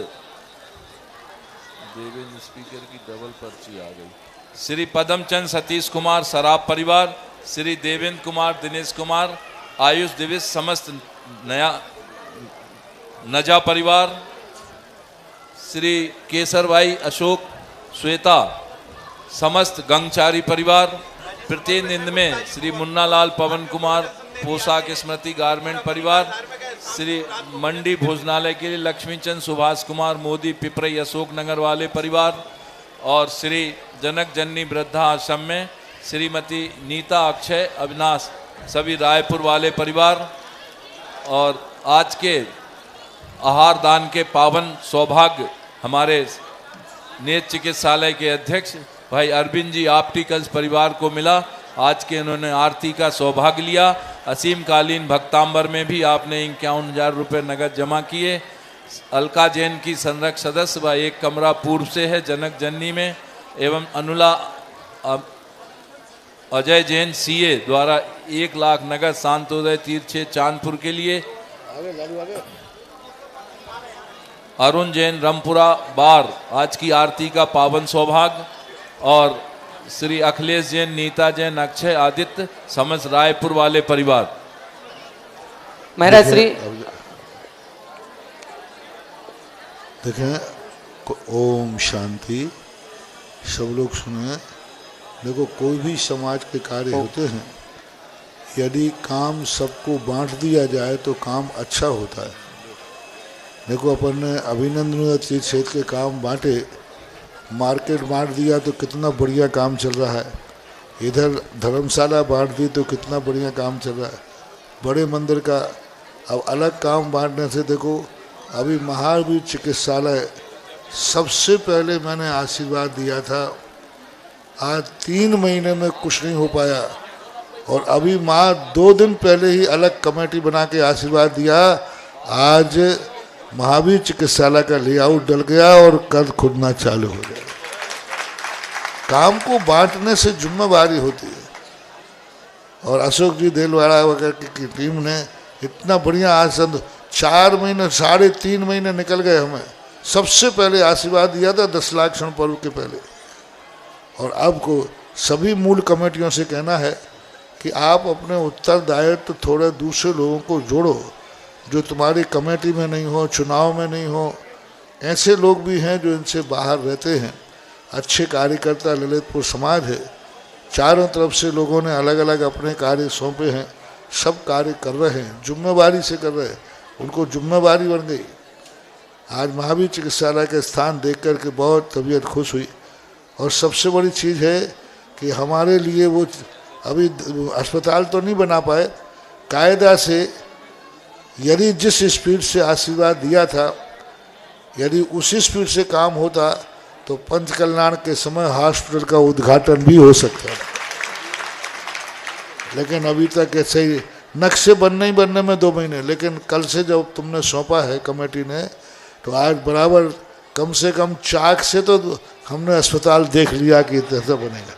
देवेंद्र स्पीकर की डबल पर्ची आ गई, श्री पदमचंद, सतीश कुमार सराफ परिवार, श्री देवेंद्र कुमार, दिनेश कुमार, आयुष दिविश, समस्त नया नजा परिवार, श्री केसर भाई, अशोक, श्वेता, समस्त गंगचारी परिवार, प्रत्येक में श्री मुन्नालाल, पवन कुमार, पोशाक स्मृति गारमेंट परिवार, श्री मंडी भोजनालय के लिए लक्ष्मीचंद, सुभाष कुमार, मोदी, पिपरई, अशोक नगर वाले परिवार और श्री जनक जननी वृद्धा आश्रम में श्रीमती नीता, अक्षय, अविनाश, सभी रायपुर वाले परिवार और आज के आहार दान के पावन सौभाग्य हमारे नेत्र चिकित्सालय के अध्यक्ष भाई अरविंद जी ऑप्टिकल्स परिवार को मिला। आज के उन्होंने आरती का सौभाग्य लिया। असीम कालीन भक्तांबर में भी आपने 51,000 रुपये नगद जमा किए। अलका जैन की संरक्षक सदस्य व एक कमरा पूर्व से है जनक जननी में एवं अनुला अजय जैन सीए द्वारा 1 लाख नगद शांतोदय तीर्थ चांदपुर के लिए। अरुण जैन रामपुरा बार आज की आरती का पावन सौभाग्य और श्री अखिलेश जैन, नीता जैन, अक्षय, आदित्य, समस्त रायपुर वाले परिवार। महाराज श्री देखें, ओम शांति। सब लोग सुने। देखो, कोई भी समाज के कार्य होते हैं, यदि काम सबको बांट दिया जाए तो काम अच्छा होता है। देखो, अपन ने अभिनंदन तीर्थ क्षेत्र के काम बांटे, मार्केट बांट दिया तो कितना बढ़िया काम चल रहा है। इधर धर्मशाला बांट दी तो कितना बढ़िया काम चल रहा है। बड़े मंदिर का अब अलग काम बांटने से देखो, अभी महावीर चिकित्सालय सबसे पहले मैंने आशीर्वाद दिया था। आज 3 महीने में कुछ नहीं हो पाया और अभी माँ 2 दिन पहले ही अलग कमेटी बना के आशीर्वाद दिया। आज महावीर चिकित्सालय का लेआउट डल गया और कल खुदना चालू हो गया। काम को बांटने से जिम्मेवारी होती है और अशोक जी देलवाड़ा वगैरह की टीम ने इतना बढ़िया आसन 4 महीने 3.5 महीने निकल गए हमें। सबसे पहले आशीर्वाद दिया था 10 लाख क्षण पर्व के पहले। और अब को सभी मूल कमेटियों से कहना है कि आप अपने उत्तरदायित्व तो थोड़े दूसरे लोगों को जोड़ो जो तुम्हारी कमेटी में नहीं हो, चुनाव में नहीं हो। ऐसे लोग भी हैं जो इनसे बाहर रहते हैं, अच्छे कार्यकर्ता ललितपुर समाज है। चारों तरफ से लोगों ने अलग अलग अपने कार्य सौंपे हैं, सब कार्य कर रहे हैं, जिम्मेवारी से कर रहे हैं, उनको जिम्मेवारी बन गई। आज महावीर चिकित्सालय का स्थान देख कर के बहुत तबीयत खुश हुई। और सबसे बड़ी चीज़ है कि हमारे लिए वो अभी अस्पताल तो नहीं बना पाए, कायदा से यदि जिस स्पीड से आशीर्वाद दिया था यदि उसी स्पीड से काम होता तो पंचकल्याण के समय हॉस्पिटल का उद्घाटन भी हो सकता था। लेकिन अभी तक ऐसे ही नक्शे बनने में 2 महीने, लेकिन कल से जब तुमने सौंपा है कमेटी ने तो आज बराबर कम से कम चाक से तो हमने अस्पताल देख लिया कि कैसा बनेगा।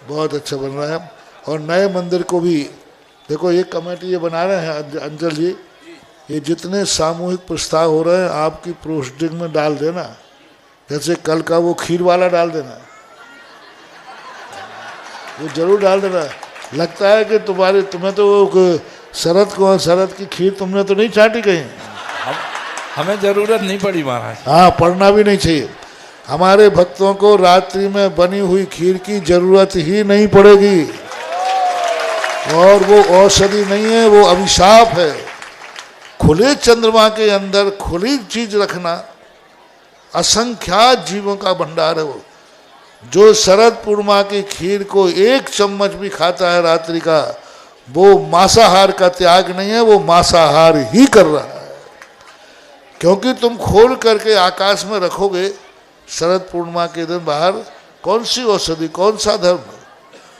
बहुत अच्छा बन रहा है। और नए मंदिर को भी देखो, ये कमेटी ये बना रहे हैं अंजल जी, ये जितने सामूहिक प्रस्ताव हो रहे हैं आपकी प्रोसीडिंग में डाल देना। जैसे कल का वो खीर वाला डाल देना, वो जरूर डाल देना। लगता है कि तुम्हें तो वो शरद की खीर तुमने तो नहीं चाटी कहीं? हमें जरूरत नहीं पड़ी महाराज। हाँ, पढ़ना भी नहीं चाहिए। हमारे भक्तों को रात्रि में बनी हुई खीर की जरूरत ही नहीं पड़ेगी। और वो औषधि नहीं है, वो अभिशाप है। खुले चंद्रमा के अंदर खुली चीज रखना असंख्यात जीवों का भंडार है। वो जो शरद पूर्णिमा की खीर को 1 चम्मच भी खाता है रात्रि का, वो मांसाहार का त्याग नहीं है, वो मांसाहार ही कर रहा है। क्योंकि तुम खोल करके आकाश में रखोगे शरद पूर्णिमा के दिन बाहर, कौन सी औषधि, कौन सा धर्म,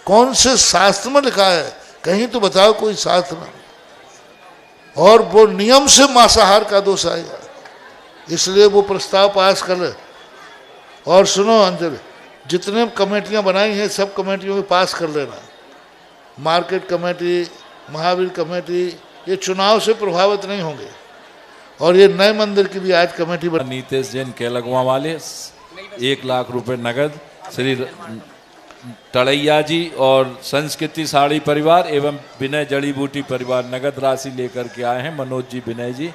कौन से शास्त्र में लिखा है? कहीं तो बताओ कोई शास्त्र में। और वो नियम से मांसाहार का दोष आएगा, इसलिए वो प्रस्ताव पास कर ले। और सुनो अंजलि, जितने कमेटियां बनाई हैं सब कमेटियों को पास कर लेना। मार्केट कमेटी, महावीर कमेटी, ये चुनाव से प्रभावित नहीं होंगे। और ये नए मंदिर की भी आज कमेटी बनी। नीतेश जैन केलगवा वाले 1 लाख रुपए नगद, श्री टड़ैया जी और संस्कृति साड़ी परिवार एवं विनय जड़ी बूटी परिवार नगद राशि लेकर के आए हैं, मनोज जी, विनय जी।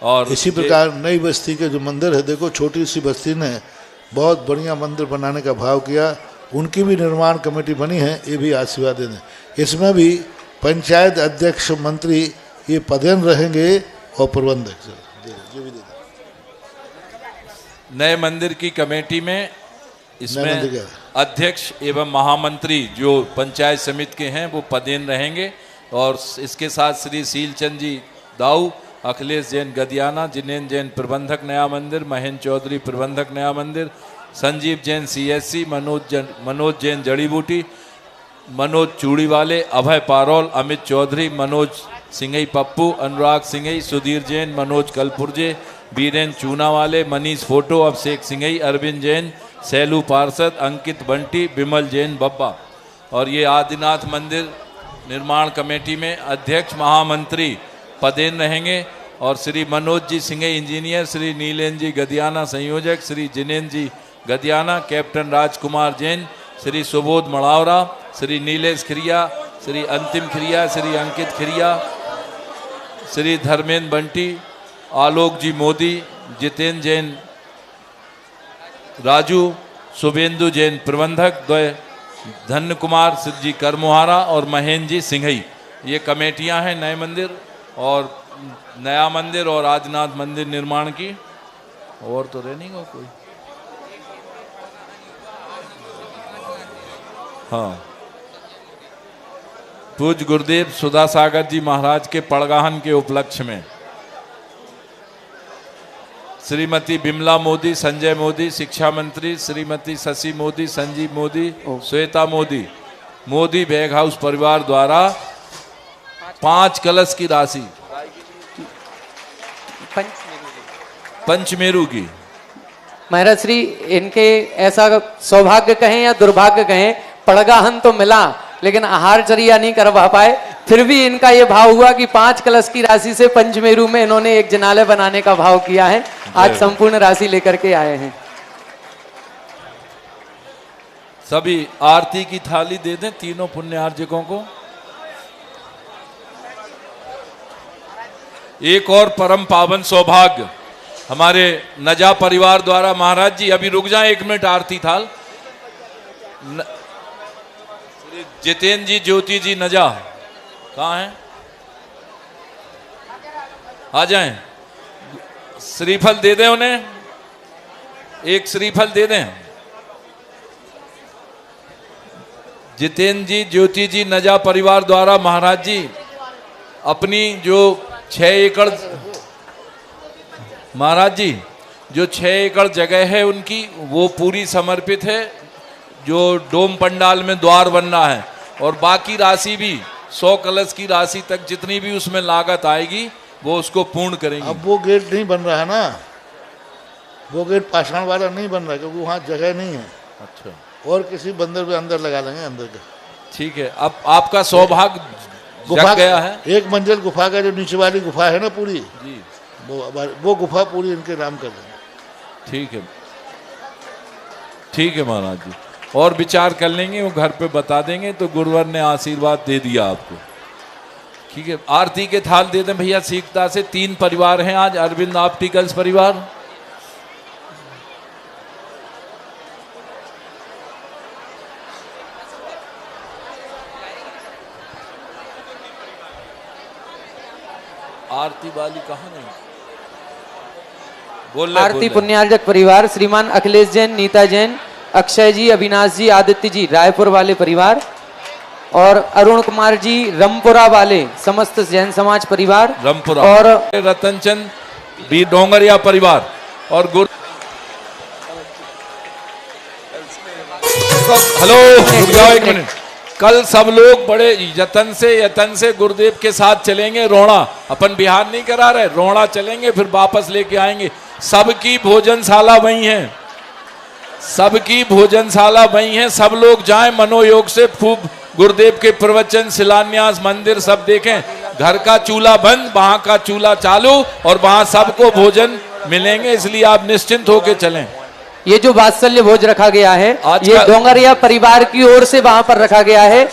और इसी प्रकार नई बस्ती के जो मंदिर है, देखो छोटी सी बस्ती ने बहुत बढ़िया मंदिर बनाने का भाव किया, उनकी भी निर्माण कमेटी बनी है, ये भी आशीर्वाद दें। इसमें भी पंचायत अध्यक्ष मंत्री ये पदेन रहेंगे और प्रबंधक। नए मंदिर की कमेटी में इसमें अध्यक्ष एवं महामंत्री जो पंचायत समिति के हैं वो पदेन रहेंगे। और इसके साथ श्री शीलचंद जी दाऊ, अखिलेश जैन गदियाना, जिनेन्द्र जैन प्रबंधक नया मंदिर, महेंद्र चौधरी प्रबंधक नया मंदिर, संजीव जैन CSC, मनोज जैन जड़ी बूटी, मनोज चूड़ी वाले, अभय पारोल, अमित चौधरी, मनोज सिंघई पप्पू, अनुराग सिंघई, सुधीर जैन, मनोज कलपुरजे, बीरेन्द्र चूना वाले, मनीष फोटो, अभिषेक सिंघई, अरविंद जैन, सैलू पार्षद, अंकित बंटी, विमल जैन बब्बा। और ये आदिनाथ मंदिर निर्माण कमेटी में अध्यक्ष महामंत्री पदेन रहेंगे। और श्री मनोज जी सिंघई इंजीनियर, श्री नीलेन्द्र जी गदियाना संयोजक, श्री जिनेन्द्र जी गदियाना, कैप्टन राजकुमार जैन, श्री सुबोध मड़ावरा, श्री नीलेश खिरिया, श्री अंतिम खिरिया, श्री अंकित खिरिया, श्री धर्मेंद्र बंटी, आलोक जी मोदी, जितेंद्र जैन राजू, शुभेंदु जैन प्रबंधक द्वय, धन्य कुमार जी करमोहारा और महेंद्र जी सिंघई। ये कमेटियां हैं नए मंदिर और नया मंदिर और आदिनाथ मंदिर निर्माण की। और तो रह नहीं गो कोई। हाँ, पूज्य गुरुदेव सुधा सागर जी महाराज के पड़गाहन के उपलक्ष्य में श्रीमती बिमला मोदी, संजय मोदी शिक्षा मंत्री, श्रीमती शशि मोदी, संजीव मोदी, श्वेता मोदी, मोदी बैग हाउस परिवार द्वारा 5 कलश की राशि पंचमेरु की। महाराज श्री, इनके ऐसा सौभाग्य कहें या दुर्भाग्य कहें, पड़गाहन तो मिला लेकिन आहारचर्या नहीं करवा पाए। फिर भी इनका ये भाव हुआ कि 5 कलश की राशि से पंचमेरु में इन्होंने एक जिनालय बनाने का भाव किया है। आज संपूर्ण राशि लेकर के आए हैं। सभी आरती की थाली दे दें तीनों पुण्यार्जकों को। एक और परम पावन सौभाग्य हमारे नजा परिवार द्वारा, महाराज जी अभी रुक जाएं 1 मिनट, आरती थाल जितेंद्र जी, ज्योति जी, नजा कहाँ हैं? आ जाएं। श्रीफल दे दें उन्हें, एक श्रीफल दे दें। जितेंद्र जी, ज्योति जी, नजा परिवार द्वारा महाराज जी अपनी जो 6 एकड़, महाराज जी जो 6 एकड़ जगह है उनकी, वो पूरी समर्पित है। जो डोम पंडाल में द्वार बनना है और बाकी राशि भी 100 कलश की राशि तक जितनी भी उसमें लागत आएगी वो उसको पूर्ण करेंगे। अब वो गेट नहीं बन रहा है ना, वो गेट पाषाण वाला नहीं बन रहा क्योंकि वहाँ जगह नहीं है। अच्छा, और किसी बंदर पे अंदर लगा लेंगे अंदर का। ठीक है, अब आपका सौभाग्य गुफा जग गया है। 1 मंजिल गुफा का जो नीचे वाली गुफा है ना पूरी जी, वो गुफा पूरी इनके नाम कर देंगे। ठीक है, ठीक है महाराज जी, और विचार कर लेंगे, वो घर पे बता देंगे। तो गुरुवर ने आशीर्वाद दे दिया आपको। ठीक है, आरती के थाल दे दें भैया। सीखता से 3 परिवार हैं आज, अरविंद ऑप्टिकल्स परिवार, आरती वाली कहाँ नहीं बोल रहे, आरती पुण्यार्जक परिवार श्रीमान अखिलेश जैन, नीता जैन, अक्षय जी, अविनाश जी, आदित्य जी रायपुर वाले परिवार, और अरुण कुमार जी रमपुरा वाले समस्त जैन समाज परिवार, रमपुरा, और रतनचंद बी डोंगरिया परिवार, और गुरु। हेलो, रुक जाओ 1 मिनट। कल सब लोग बड़े यतन से गुरुदेव के साथ चलेंगे रोड़ा। अपन बिहार नहीं करा रहे, रोड़ा चलेंगे, फिर वापस लेके आएंगे। सबकी भोजनशाला वही है, सबकी भोजनशाला वही है। सब लोग जाएं मनोयोग से, खूब गुरुदेव के प्रवचन, शिलान्यास, मंदिर सब देखें। घर का चूल्हा बंद, वहां का चूल्हा चालू, और वहां सबको भोजन मिलेंगे। इसलिए आप निश्चिंत होके चलें। ये जो वात्सल्य भोज रखा गया है, ये डोंगरिया परिवार की ओर से वहां पर रखा गया है।